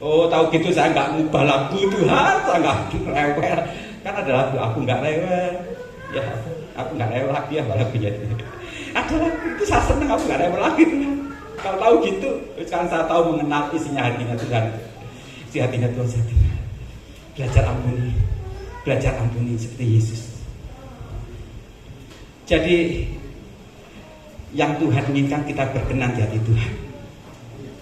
Oh, tahu gitu saya nggak ngubah lagu Tuhan, saya nggak rewel. Kan ada lagu aku nggak rewel. Ya, aku nggak rewel lagi ya lagunya. Ada lagu itu saya seneng, aku nggak rewel lagi Tuhan. Kalau tahu gitu, sekarang saya tahu mengenal isinya hatinya Tuhan. Isi hatinya Tuhan saya kenal. belajar ampuni seperti Yesus. Jadi yang Tuhan inginkan kita berkenan di hati Tuhan.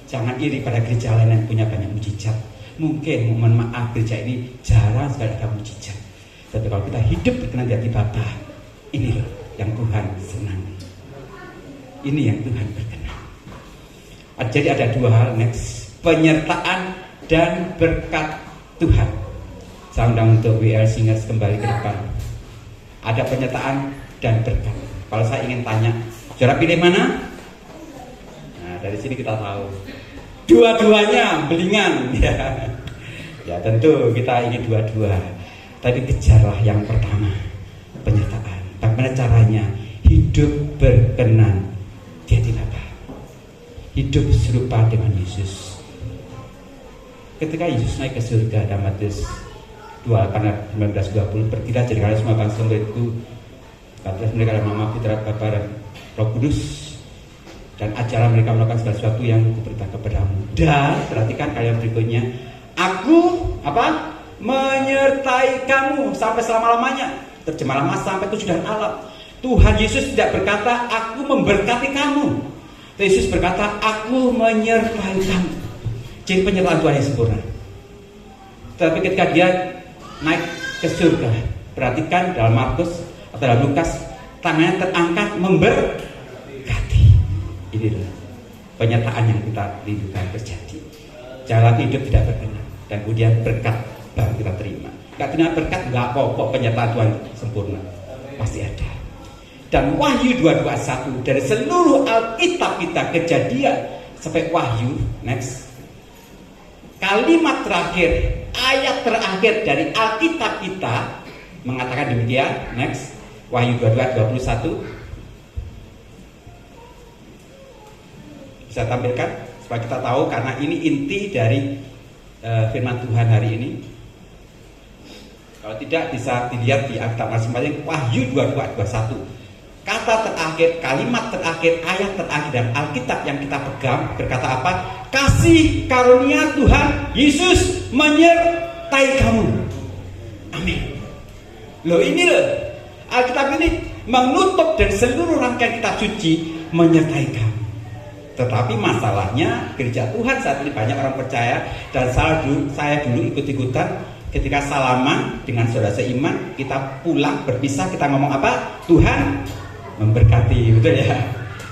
Jangan iri pada gereja lain yang punya banyak mujizat. Mungkin mohon maaf gereja ini jarang sekali ada mujizat. Tapi kalau kita hidup berkenan di hati Bapa, ini loh yang Tuhan senang. Ini yang Tuhan berkenan. Jadi ada dua hal next, penyertaan dan berkat Tuhan. Saya undang untuk WL Singers kembali ke depan. Ada penyertaan dan berkat. Kalau saya ingin tanya, saudara pilih mana? Nah, dari sini kita tahu dua-duanya belingan. Ya tentu kita ingin dua-dua. Tapi kejarlah yang pertama, penyertaan. Bagaimana caranya? Hidup berkenan di hati Bapa. Hidup serupa dengan Yesus. Ketika Yesus naik ke surga, dalam Matius 2:19-20, pergilah jadikanlah semua bangsa muridku, katakanlah mereka adalah Mama, Putra, Bapa dan Roh Kudus, dan ajarlah mereka melakukan segala sesuatu yang kuperintah kepadamu. Dan perhatikan kalian berikutnya, aku menyertai kamu sampai selama-lamanya. Terjemah lama sampai kesudahan alam. Tuhan Yesus tidak berkata aku memberkati kamu. Yesus berkata aku menyertai kamu. Jadi penyertaan Tuhan yang sempurna. Tapi ketika dia naik ke surga, perhatikan dalam Markus atau dalam Lukas, tangannya terangkat memberkati. Ini adalah penyertaan yang kita rindukan terjadi. Jalan hidup tidak berkenan, dan kemudian berkat baru kita terima. Gak terima berkat, gak apa-apa, penyertaan Tuhan sempurna pasti ada. Dan Wahyu 2:21 dari seluruh Alkitab kita, Kejadian sampai Wahyu, next, kalimat terakhir, ayat terakhir dari Alkitab kita mengatakan demikian. Next, Wahyu 22:21. Bisa tampilkan supaya kita tahu, karena ini inti dari firman Tuhan hari ini. Kalau tidak bisa dilihat di Alkitab masing-masing. Wahyu 22:21. Kata terakhir, kalimat terakhir, ayat terakhir dan Alkitab yang kita pegang berkata apa? Kasih karunia Tuhan Yesus menyertai kamu. Amin. Loh ini loh, Alkitab ini menutup dari seluruh rangkaian kitab suci menyertai kamu. Tetapi masalahnya gereja Tuhan saat ini banyak orang percaya, dan saya dulu ikut-ikutan. Ketika salaman dengan saudara seiman, kita pulang berpisah, kita ngomong apa? Tuhan memberkati, betul ya?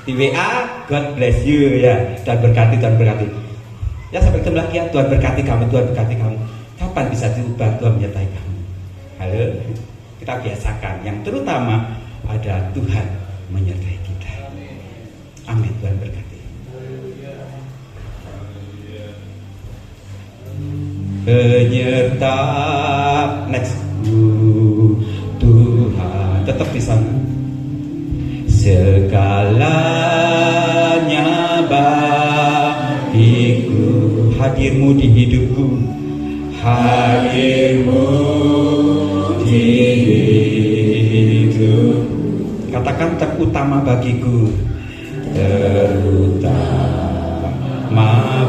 Di WA, God bless you ya, dan berkati, Tuhan berkati. Ya sampai ketemu lagi ya, Tuhan berkati kamu, Tuhan berkati kamu. Kapan bisa diubah? Tuhan menyertai kamu. Halo, kita biasakan. Yang terutama ada Tuhan menyertai kita. Amin, Tuhan berkati. Penyerta, next, Tuhan tetap di sana. Segalanya bagiku, hadirmu di hidupku, hadirmu di hidupku. Katakan terutama bagiku, terutama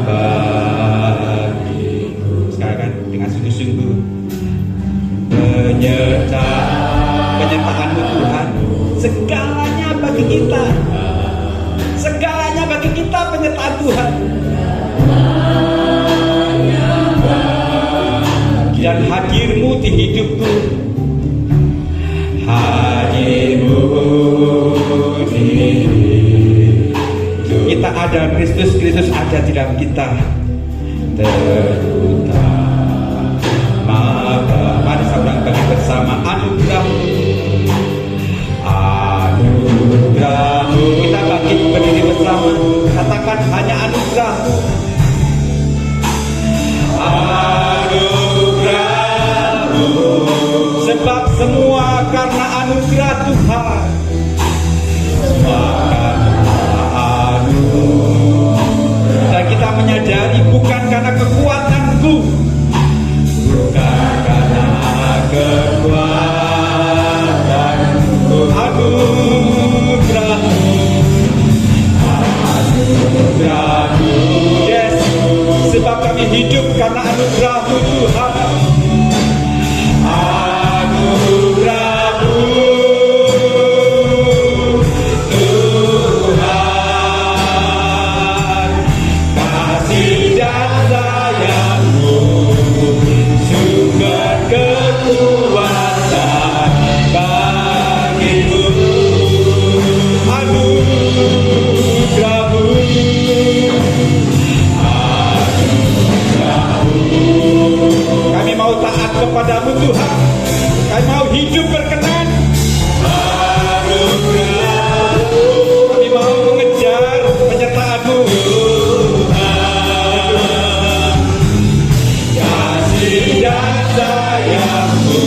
bagiku. Sekarang dengan sungguh-sungguh, penyertaanmu Tuhan, segalanya bagi kita, segalanya bagi kita, penyertaan Tuhan. Dan hadirmu di hidupku, hadirmu di hidupku. Kita ada Kristus, Kristus ada di dalam kita. Terutama, mari kita bagi bersama anugerahmu. Anugerahmu, kita bagi berdiri bersama, katakan hanya anugerahmu. Anugerahmu, sebab semua karena anugerah Tuhan. Semua karena anugerah. Dan kita menyadari bukan karena kekuatanku, bukan karena kekuatanku, anugerahmu, anugerahmu, yes, sebab kami hidup karena anugerahmu Tuhan. hidup berkenan. Kami mau mengejar penyertaan-Mu. Kasih dan sayang-Mu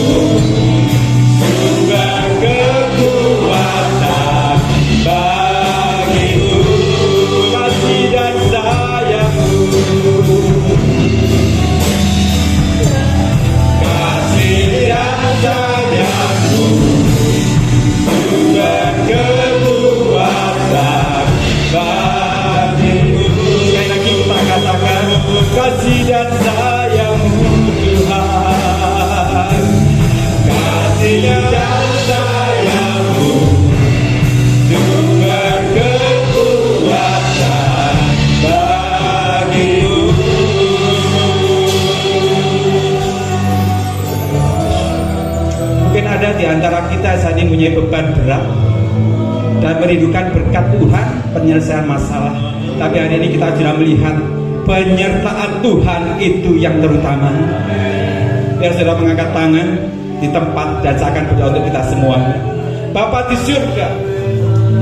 sumber kekuatan bagiku. Kasih dan sayang-Mu, kasih dan sayang-Mu sumber kekuatan bagiku. Sekali lagi kita katakan, kasih dan sayang-Mu Tuhan. Kasih dan sayang-Mu sumber kekuatan bagiku. Mungkin ada di antara kita saat ini punya beban berat dan merindukan berkat Tuhan, penyelesaian masalah. Tapi hari ini kita sudah melihat penyertaan Tuhan itu yang terutama. Biar sudah mengangkat tangan di tempat dan saya akan berdoa untuk kita semua. Bapa di surga,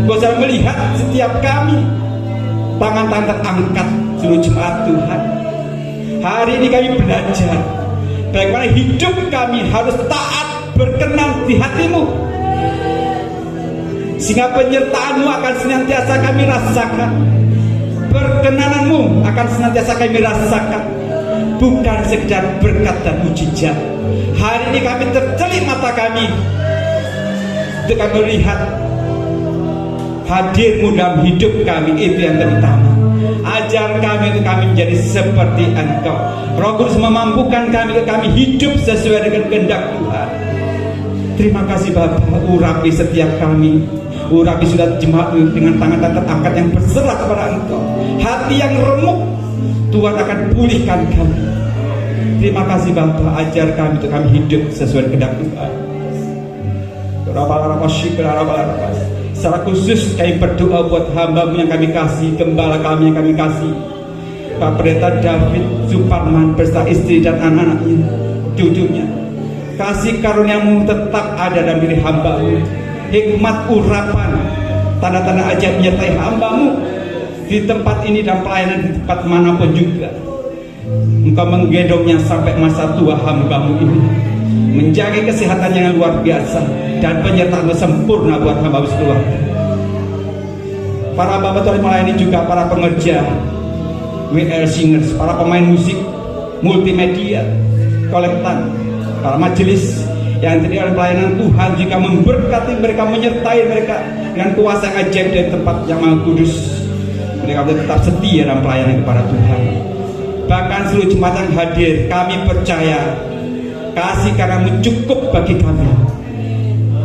Kau sudah melihat setiap kami, tangan-tangan terangkat seluruh jemaat Tuhan. Hari ini kami belajar bagaimana hidup kami harus taat, berkenan di hati-Mu, sehingga penyertaan-Mu akan senantiasa kami rasakan, perkenanan-Mu akan senantiasa kami rasakan, bukan sekedar berkat dan mujizat. Hari ini kami tercelik mata kami untuk kami melihat hadir-Mu dalam hidup kami, itu yang terutama. Ajar kami untuk kami menjadi seperti Engkau. Roh Kudus memampukan kami untuk kami hidup sesuai dengan kehendak Tuhan. Terima kasih Bapa, urapi setiap kami. Urapi sudah jemaat dengan tangan terangkat yang berserah kepada Engkau. Hati yang remuk, Tuhan akan pulihkan kami. Terima kasih Bapa, ajar kami untuk kami hidup sesuai kehendak Tuhan. Secara khusus kami berdoa buat hamba-Mu yang kami kasih, gembala kami yang kami kasih, Pak Pendeta David Suparman beserta istri dan anak-anaknya, cucunya. Kasih karunia-Mu tetap ada dalam diri hamba-Mu. Hikmat urapan, tanda-tanda ajaib menyertai hamba-Mu di tempat ini dan pelayanan di tempat manapun juga. Engkau menggendongnya sampai masa tua hamba-Mu ini, menjaga kesehatan yang luar biasa dan penyertaan-Mu sempurna buat hamba-Mu sekeluarga. Para hamba Tuhan melayani juga para pengerja WL Singers, para pemain musik multimedia, kolektan, para majelis yang terdiri dari pelayanan Tuhan juga memberkati mereka, menyertai mereka dengan kuasa yang ajaib dari tempat yang Maha Kudus. Mereka tetap setia dalam pelayanan kepada Tuhan. Bahkan seluruh jemaat yang hadir, kami percaya kasih karunia-Mu cukup bagi kami.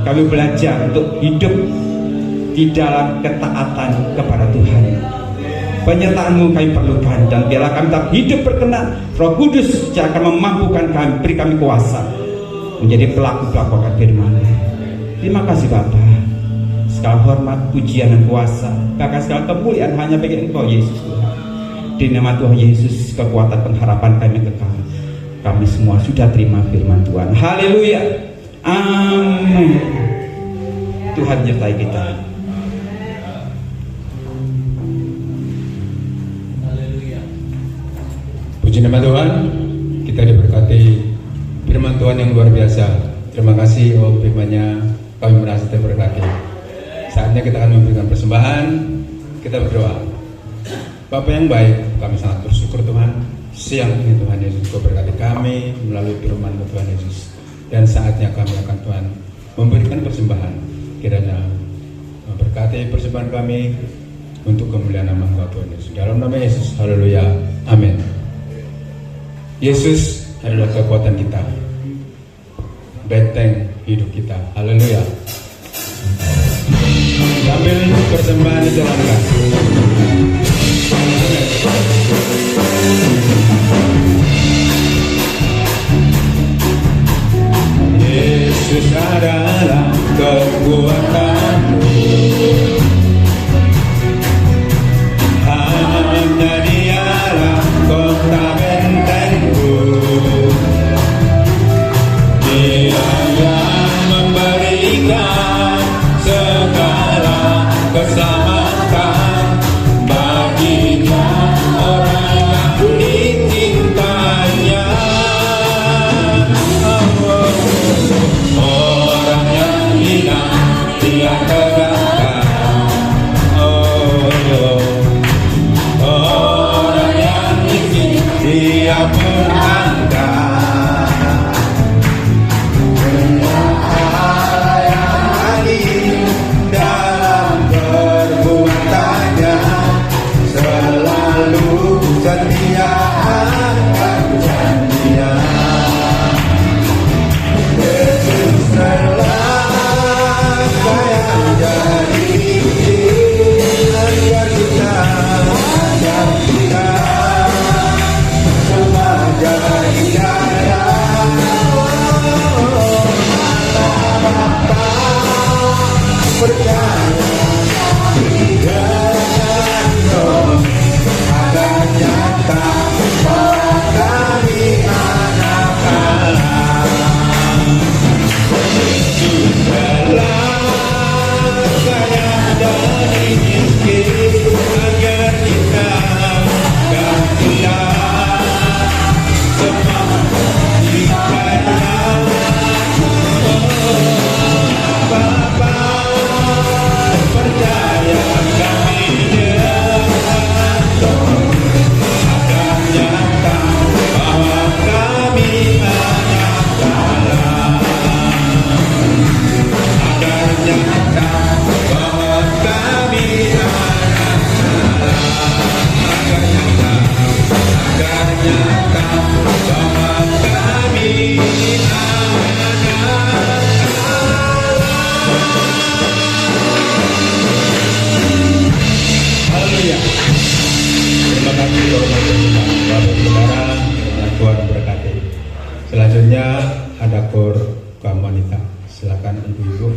Kami belajar untuk hidup di dalam ketaatan kepada Tuhan. Penyertaan-Mu kami perlukan, dan biarlah kami tetap hidup berkenan. Roh Kudus yang akan memampukan kami, beri kami kuasa menjadi pelaku-pelaku akan firman. Terima kasih Bapa. Segala hormat, pujian dan kuasa, bahkan segala kemuliaan hanya bagi Engkau Yesus Tuhan. Di nama Tuhan Yesus, kekuatan pengharapan kami kekal. Kami semua sudah terima firman Tuhan. Haleluya. Amin. Tuhan menyertai kita. Puji nama Tuhan, kita diberkati firman Tuhan yang luar biasa. Terima kasih firman-Nya, kami merasa terberkati. Saatnya kita akan memberikan persembahan. Kita berdoa. Bapa yang baik, kami sangat bersyukur Tuhan, siang ini Tuhan Yesus Kau berkati kami melalui firman Tuhan Yesus. Dan saatnya kami akan Tuhan memberikan persembahan. Kiranya memberkati persembahan kami untuk kemuliaan nama Engkau Tuhan Yesus. Dalam nama Yesus, haleluya, amin. Yesus adalah kekuatan kita, benteng hidup kita, haleluya. Sambil persembahan dijalankan. Yesus adalah kekuatanmu, hanya Dialah kota bentengku. Dia yang Dia tegakkan orang yang miskin Dia pun angkat. Allah yang adil dalam perbuatannya, selalu setia akan janjinya. Yesus telah saya jadi bukti agar kita semua jadi jaya. Percaya dengan Roh akan nyata bahwa kami anak Allah. Sudahlah saya dari miskin agar kita gantilah semua dikaya. Bapa percaya kami dengan Roh akan nyata bahwa kami anak Allah. Akan nyata bahwa kami anak Allah. Akan nyata bahwa kami anak Haleluya. Terima kasih Bapak Saudara yang Tuhan berkati. Selanjutnya ada kor kaum wanita. Silakan ibu-ibu.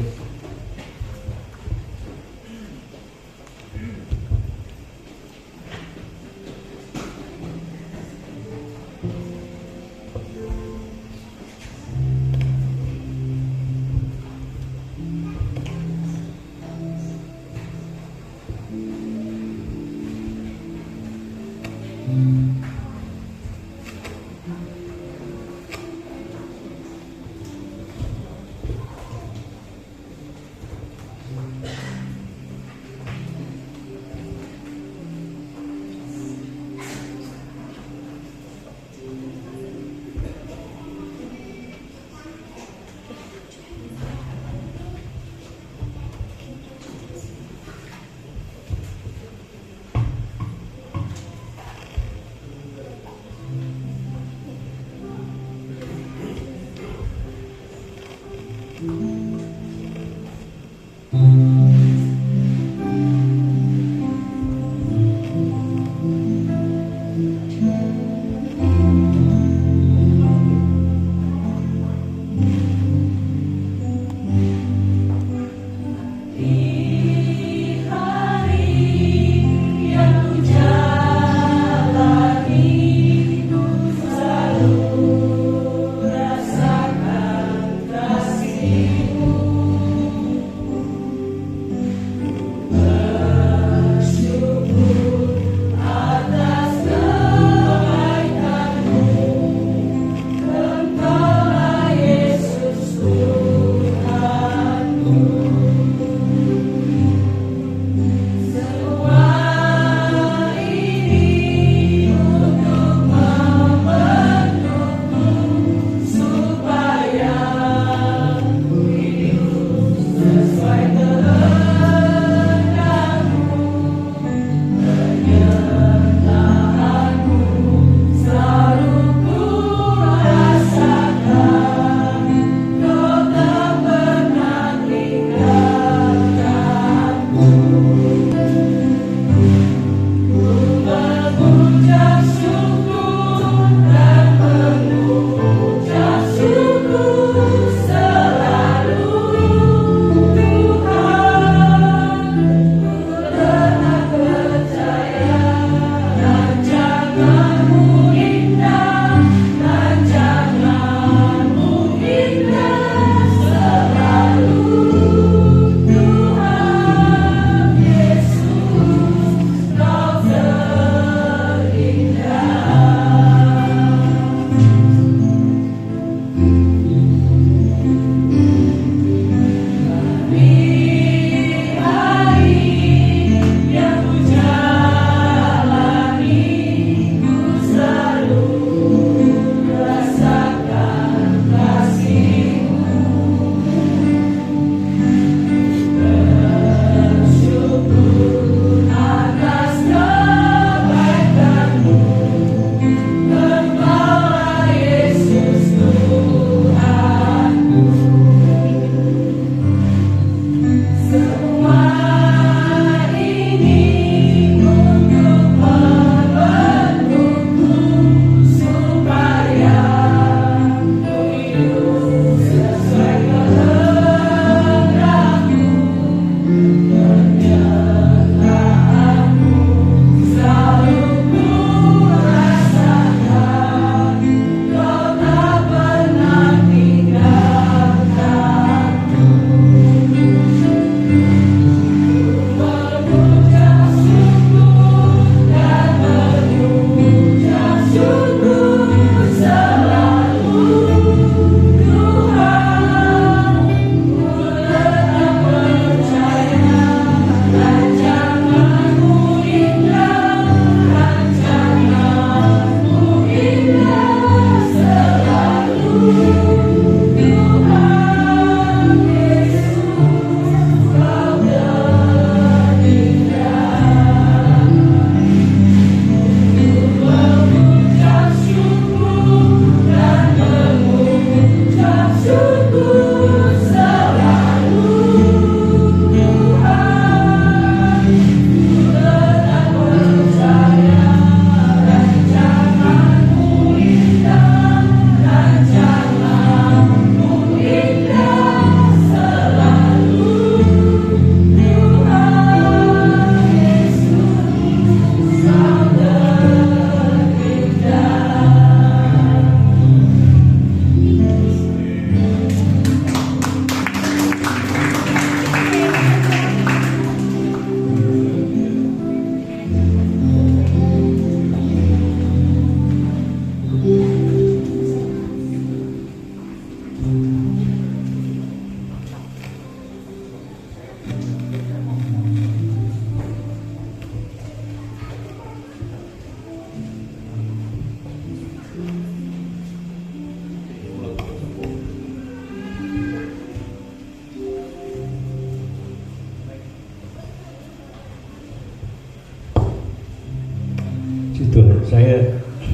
itu saya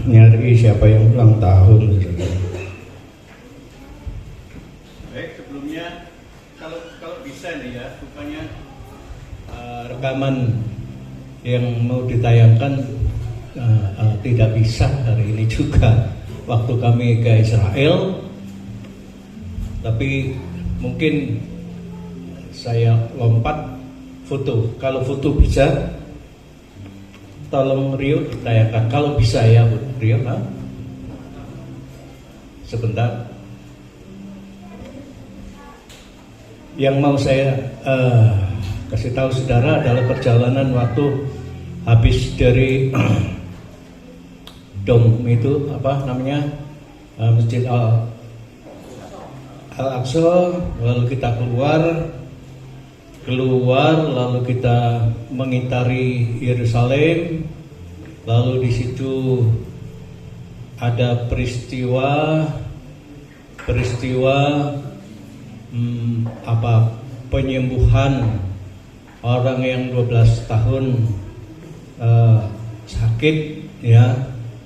nyari siapa yang ulang tahun. Baik, sebelumnya kalau bisa nih ya, rupanya rekaman yang mau ditayangkan tidak bisa hari ini juga waktu kami ke Israel, tapi mungkin saya lompat foto. Kalau foto bisa, tolong Rio ditayangkan. Kalau bisa ya Rio, sebentar. Yang mau saya kasih tahu saudara adalah perjalanan waktu habis dari dom itu apa namanya, Masjid Al-Aqsa, lalu kita keluar lalu kita mengitari Yerusalem, lalu di situ ada peristiwa penyembuhan orang yang 12 tahun sakit ya,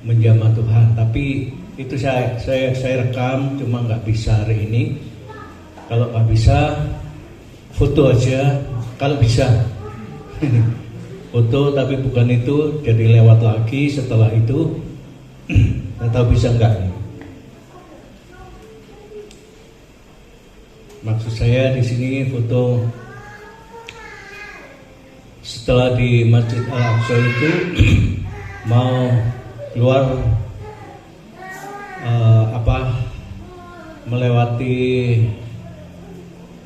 menjamah Tuhan. Tapi itu saya rekam, cuma nggak bisa hari ini. Kalau nggak bisa, foto aja. Kalau bisa foto, tapi bukan itu, jadi lewat lagi setelah itu. Nggak tahu bisa nggak. Maksud saya di sini foto setelah di Masjid Al-Aqsa itu mau keluar melewati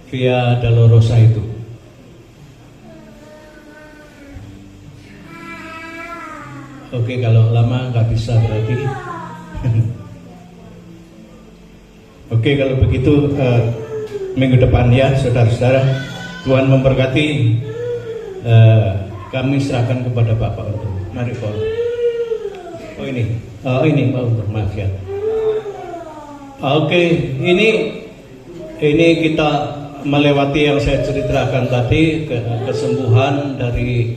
Via Dolorosa itu. Oke, kalau lama nggak bisa berarti. Oke, kalau begitu minggu depan ya saudara-saudara, Tuhan memberkati. Kami serahkan kepada Bapak untuk mari Paul. Ini mau maaf ya. Oke, ini kita melewati yang saya ceritakan tadi, kesembuhan dari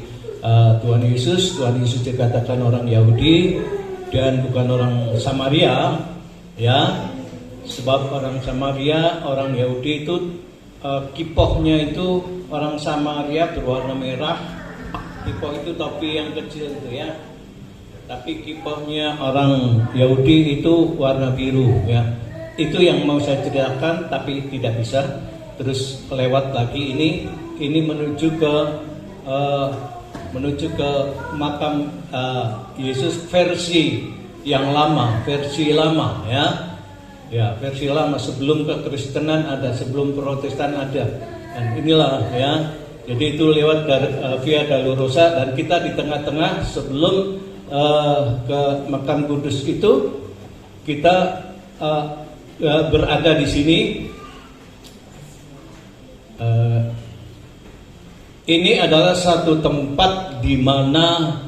Tuhan Yesus. Tuhan Yesus dikatakan orang Yahudi dan bukan orang Samaria, ya. Sebab orang Samaria, orang Yahudi itu kipohnya itu, orang Samaria berwarna merah. Kipoh itu topi yang kecil itu ya. Tapi kipohnya orang Yahudi itu warna biru ya. Itu yang mau saya ceritakan, tapi tidak bisa. Terus lewat lagi ini menuju ke makam Yesus versi yang lama, versi lama ya. Ya, versi lama, sebelum kekristenan ada, sebelum Protestan ada. Dan inilah ya. Jadi itu lewat Via Dolorosa, dan kita di tengah-tengah sebelum ke makam Kudus itu kita berada di sini. Ini adalah satu tempat di mana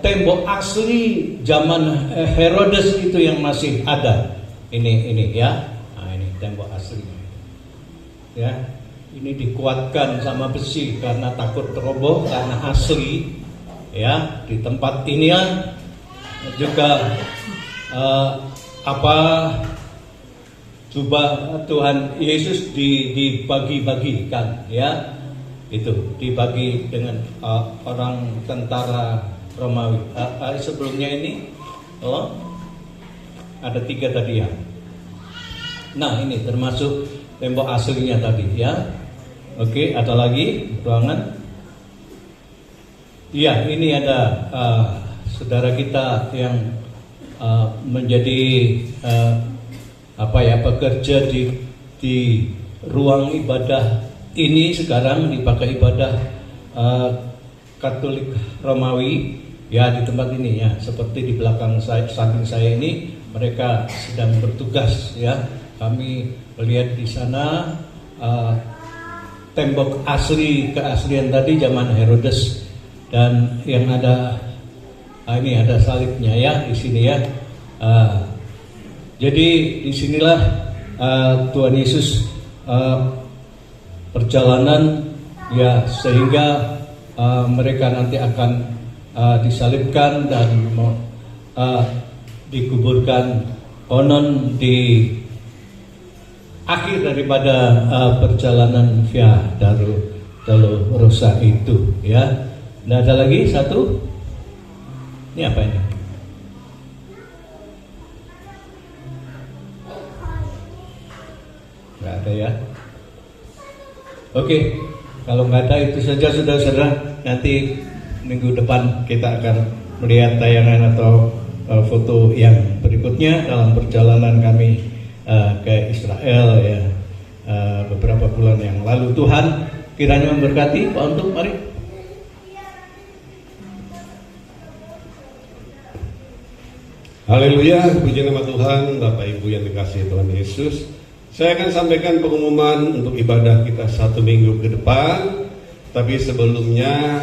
tembok asli zaman Herodes itu yang masih ada. Ini ya. Nah, ini tembok asli. Ya. Ini dikuatkan sama besi karena takut roboh, karena asli. Ya, di tempat ini ya juga coba Tuhan Yesus dibagi-bagikan ya. Itu dibagi dengan orang tentara Romawi. Sebelumnya ini ada 3 tadi ya. Nah, ini termasuk tembok aslinya tadi ya. Oke, ada lagi ruangan. Iya, ini ada saudara kita yang menjadi pekerja di ruang ibadah ini, sekarang dipakai ibadah Katolik Romawi ya, di tempat ini ya. Seperti di belakang saya, samping saya ini, mereka sedang bertugas ya. Kami melihat di sana tembok asli, keaslian tadi zaman Herodes, dan yang ada ini ada salibnya ya di sini ya. Jadi disinilah Tuhan Yesus perjalanan ya, sehingga mereka nanti akan disalibkan dan dikuburkan konon di akhir daripada perjalanan Via Dolorosa itu, ya. Nah, ada lagi satu. Ini apa ini? Nggak ada ya. Oke, kalau nggak ada itu saja saudara-saudara. Nanti minggu depan kita akan melihat tayangan atau foto yang berikutnya dalam perjalanan kami ke Israel, ya, beberapa bulan yang lalu. Tuhan kiranya memberkati. Pak Untuk, mari. Haleluya, puji nama Tuhan. Bapak Ibu yang dikasihi Tuhan Yesus, saya akan sampaikan pengumuman untuk ibadah kita 1 minggu ke depan. Tapi sebelumnya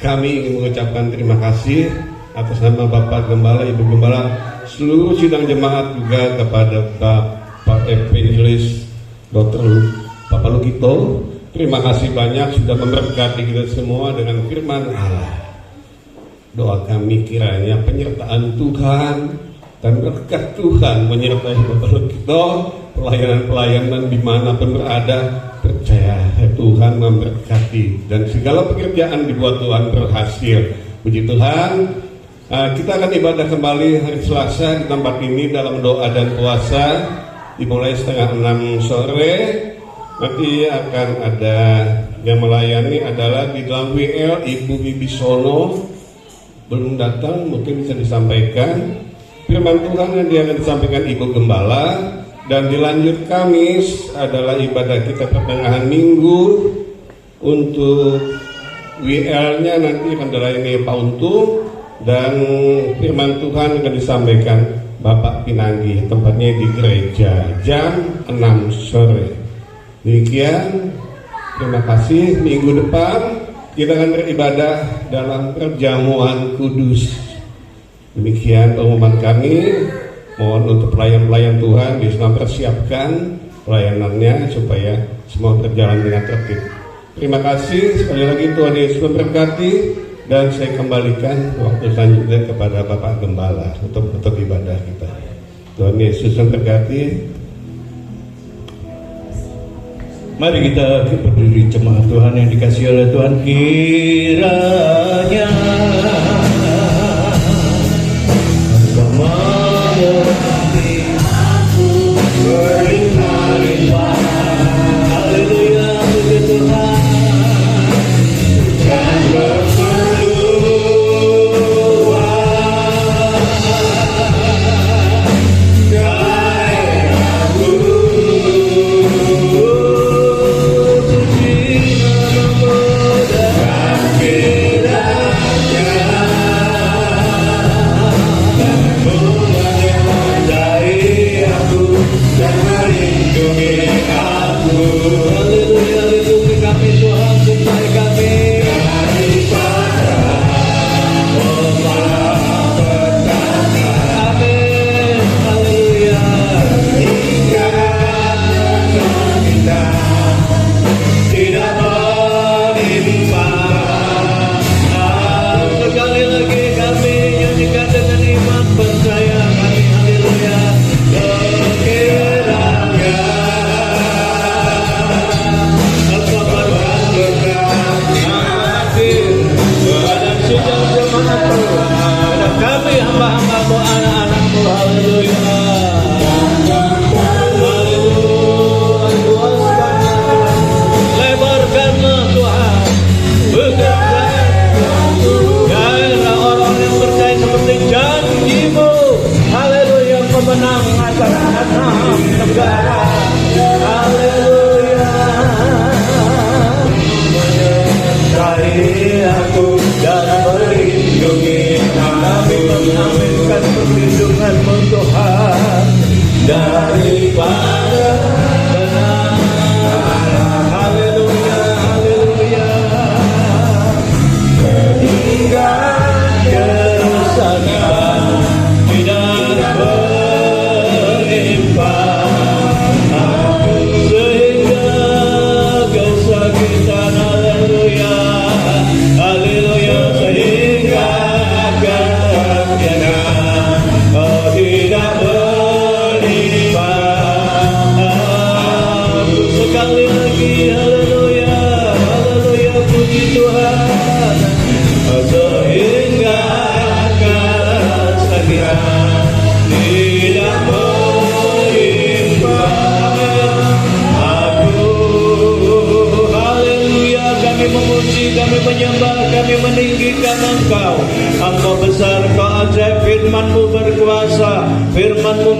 kami ingin mengucapkan terima kasih atas nama Bapak Gembala, Ibu Gembala, seluruh sidang jemaat, juga kepada Bapak Evangelis Dr. Bapak Lukito. Terima kasih banyak sudah memberkati kita semua dengan firman Allah. Doa kami kiranya penyertaan Tuhan dan berkat Tuhan menyertai Bapak Lukito, pelayanan-pelayanan dimanapun berada. Percaya Tuhan memberkati dan segala pekerjaan dibuat Tuhan berhasil. Puji Tuhan. Kita akan ibadah kembali hari Selasa di tempat ini dalam doa dan puasa, dimulai setengah 6 sore. Nanti akan ada yang melayani adalah di dalam WL Ibu Wibisono, belum datang, mungkin bisa disampaikan firman Tuhan yang dia akan disampaikan Ibu Gembala. Dan dilanjut Kamis adalah ibadah kita pertengahan minggu. Untuk WL-nya nanti akan dilayani Pak Untung, dan firman Tuhan akan disampaikan Bapak Pinanggi, tempatnya di gereja jam 6 sore. Demikian, terima kasih. Minggu depan kita akan beribadah dalam perjamuan kudus. Demikian pengumuman kami. Mohon untuk pelayan-pelayan Tuhan bisa mempersiapkan pelayanannya supaya semua berjalan dengan tertib. Terima kasih sekali lagi, Tuhan Yesus memberkati, dan saya kembalikan waktu selanjutnya kepada Bapak Gembala untuk ibadah kita. Tuhan Yesus memberkati. Mari kita berdiri, jemaat Tuhan yang dikasihi oleh Tuhan. Kiranya Engkau mengerti aku berlimpah-limpah. Haleluya, puji Tuhan. Dan berkeluar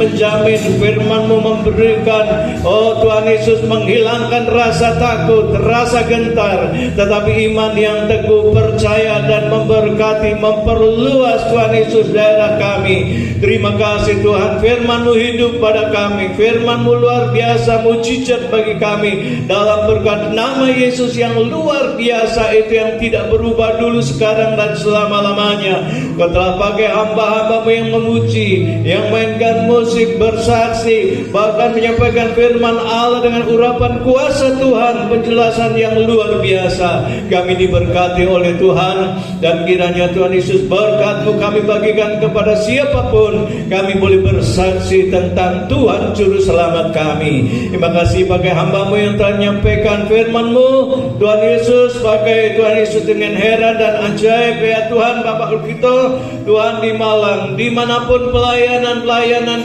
menjamin, firman-Mu memberikan, oh Tuhan Yesus, menghilangkan rasa takut, rasa gentar, tetapi iman yang teguh, percaya dan memberkati, memperluas Tuhan Yesus daerah kami. Terima kasih Tuhan, firman-Mu hidup pada kami, firman-Mu luar biasa, mujizat bagi kami. Dalam berkat nama Yesus yang luar biasa itu, yang tidak berubah dulu, sekarang dan selama-lamanya. Kau telah pakai hamba-hamba-Mu yang memuji, yang mainkan musik, bersaksi, bahkan menyampaikan firman Allah dengan urapan kuasa Tuhan, penjelasan yang luar biasa. Kami diberkati oleh Tuhan, dan kiranya Tuhan Yesus berkat-Mu kami bagikan kepada siapapun. Kami boleh bersaksi tentang Tuhan Juru Selamat kami. Terima kasih pakai hamba-Mu yang telah menyampaikan firman-Mu, Tuhan Yesus. Pakai Tuhan Yesus dengan heran dan ajaib ya Tuhan. Bapak Lukito, Tuhan di Malang, dimanapun pelayanan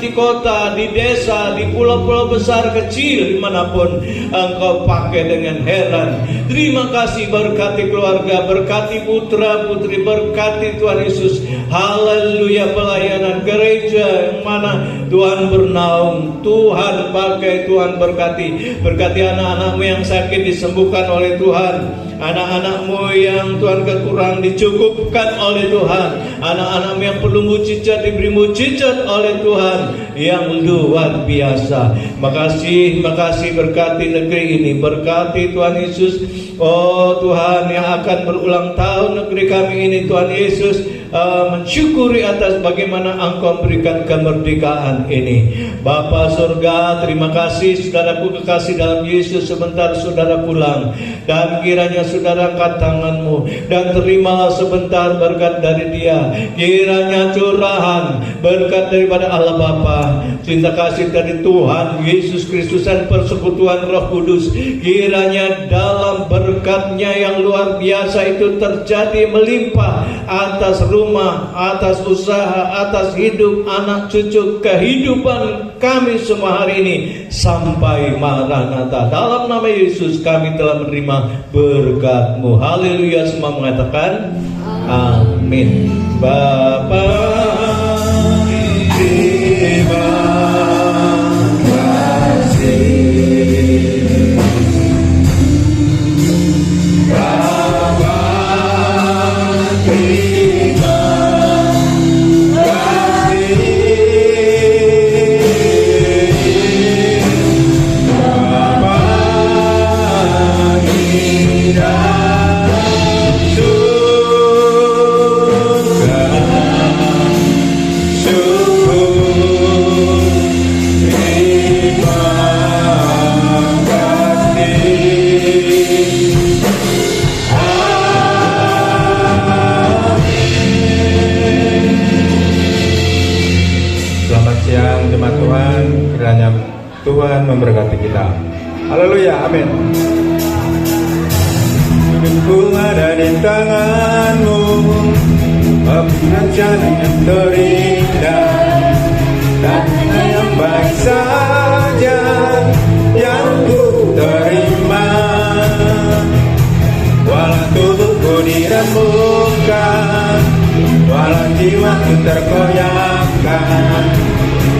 di kota, di desa, di pulau-pulau besar kecil, dimanapun Engkau pakai dengan heran. Terima kasih, berkati keluarga, berkati putra putri, berkati Tuhan Yesus. Haleluya, pelayanan gereja yang mana Tuhan bernaung, Tuhan pakai, Tuhan berkati anak-anak-Mu yang sakit disembuhkan oleh Tuhan. Anak-anak-Mu yang Tuhan kekurangan dicukupkan oleh Tuhan. Anak-anak-Mu yang perlu mujizat diberi mujizat oleh Tuhan yang luar biasa. Makasih berkati negeri ini, berkati Tuhan Yesus. Oh Tuhan, yang akan berulang tahun negeri kami ini, Tuhan Yesus, mensyukuri atas bagaimana Engkau berikan kemerdekaan ini. Bapa surga, terima kasih saudaraku kekasih dalam Yesus. Sebentar saudara pulang, dan kiranya saudara angkat tanganmu dan terimalah sebentar berkat dari dia. Kiranya curahan berkat daripada Allah Bapa, cinta kasih dari Tuhan Yesus Kristus dan persekutuan Roh Kudus, kiranya dalam berkatnya yang luar biasa itu terjadi melimpah atas rumah, atas usaha, atas hidup anak cucu, kehidupan kami semua hari ini sampai Maranatha. Dalam nama Yesus kami telah menerima berkat-Mu. Haleluya, semua mengatakan amin. Bapa, terima kasih. Bapa, terima kasih. Bapa, kita jemaat Tuhan, kiranya Tuhan memberkati kita. Haleluya, amin. Hidupku ada di tangan-Mu, rencana yang terindah, dan yang baik saja yang ku terima. Walau tubuhku diremukkan, walau jiwaku terkoyakkan,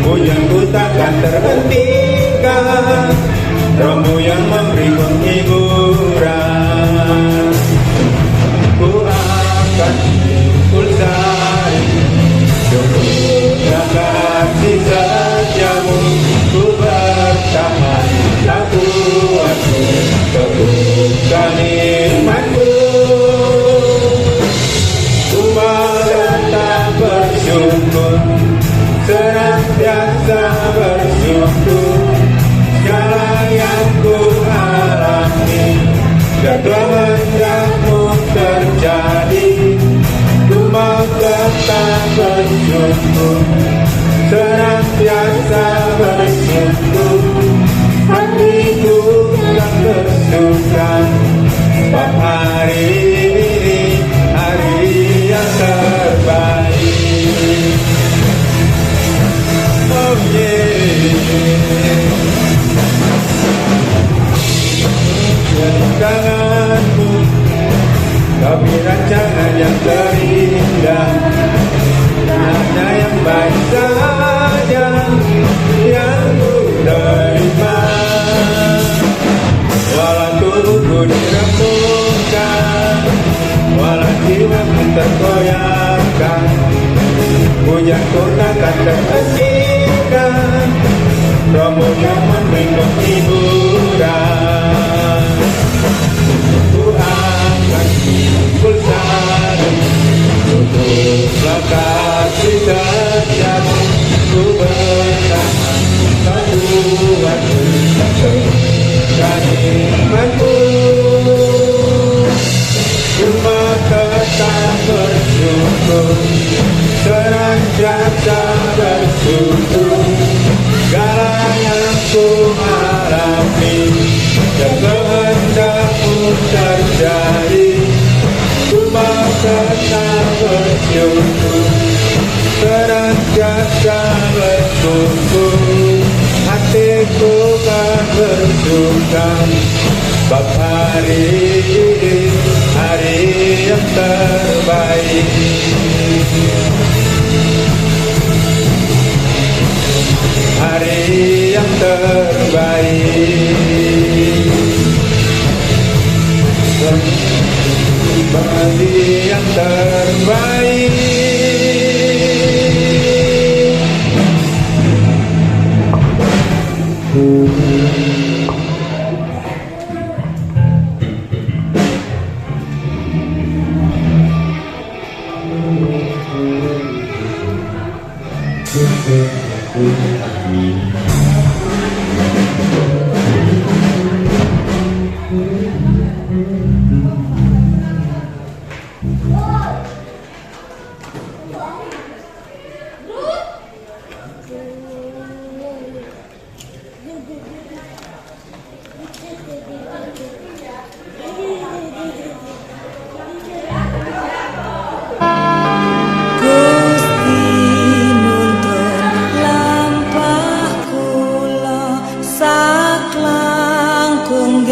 pujianku takkan terhentikan, Roh-Mu yang memberi penghiburan. Ku akan pikul sari, syukur kasih setiamu, ku bertahan, tak kuatku, teguhkan imanku. Ku mau tetap bersyukur, senantiasa bersyukur. Segala yang ku alami, kehendak-Mu terjadi. Ku mau tetap bersyukur, senantiasa bersyukur. Hatiku tak bersuka, sebab hari ini hari yang terbaik. Oh yeah. Tangan-Mu, tapi rancangan yang terindah, hanya yang baik saja dirembukan, walau jiwaku tergoyahkan, pujaku takkan terhentikan, romonya meminum hiburan. Ku akan bersatu untuk kasih setiamu, ku bertahan Tuhanku dan imanku. Cuma tetap bersyukur, senantiasa bersyukur, segala yang ku harapi dan kehendakmu terjadi. Cuma tetap bersyukur, senantiasa bersyukur, hatiku kan bersuka. Sebab hari ini hari yang terbaik, hari yang terbaik, hari yang terbaik. Gusti nuntun lampah kula sak langkung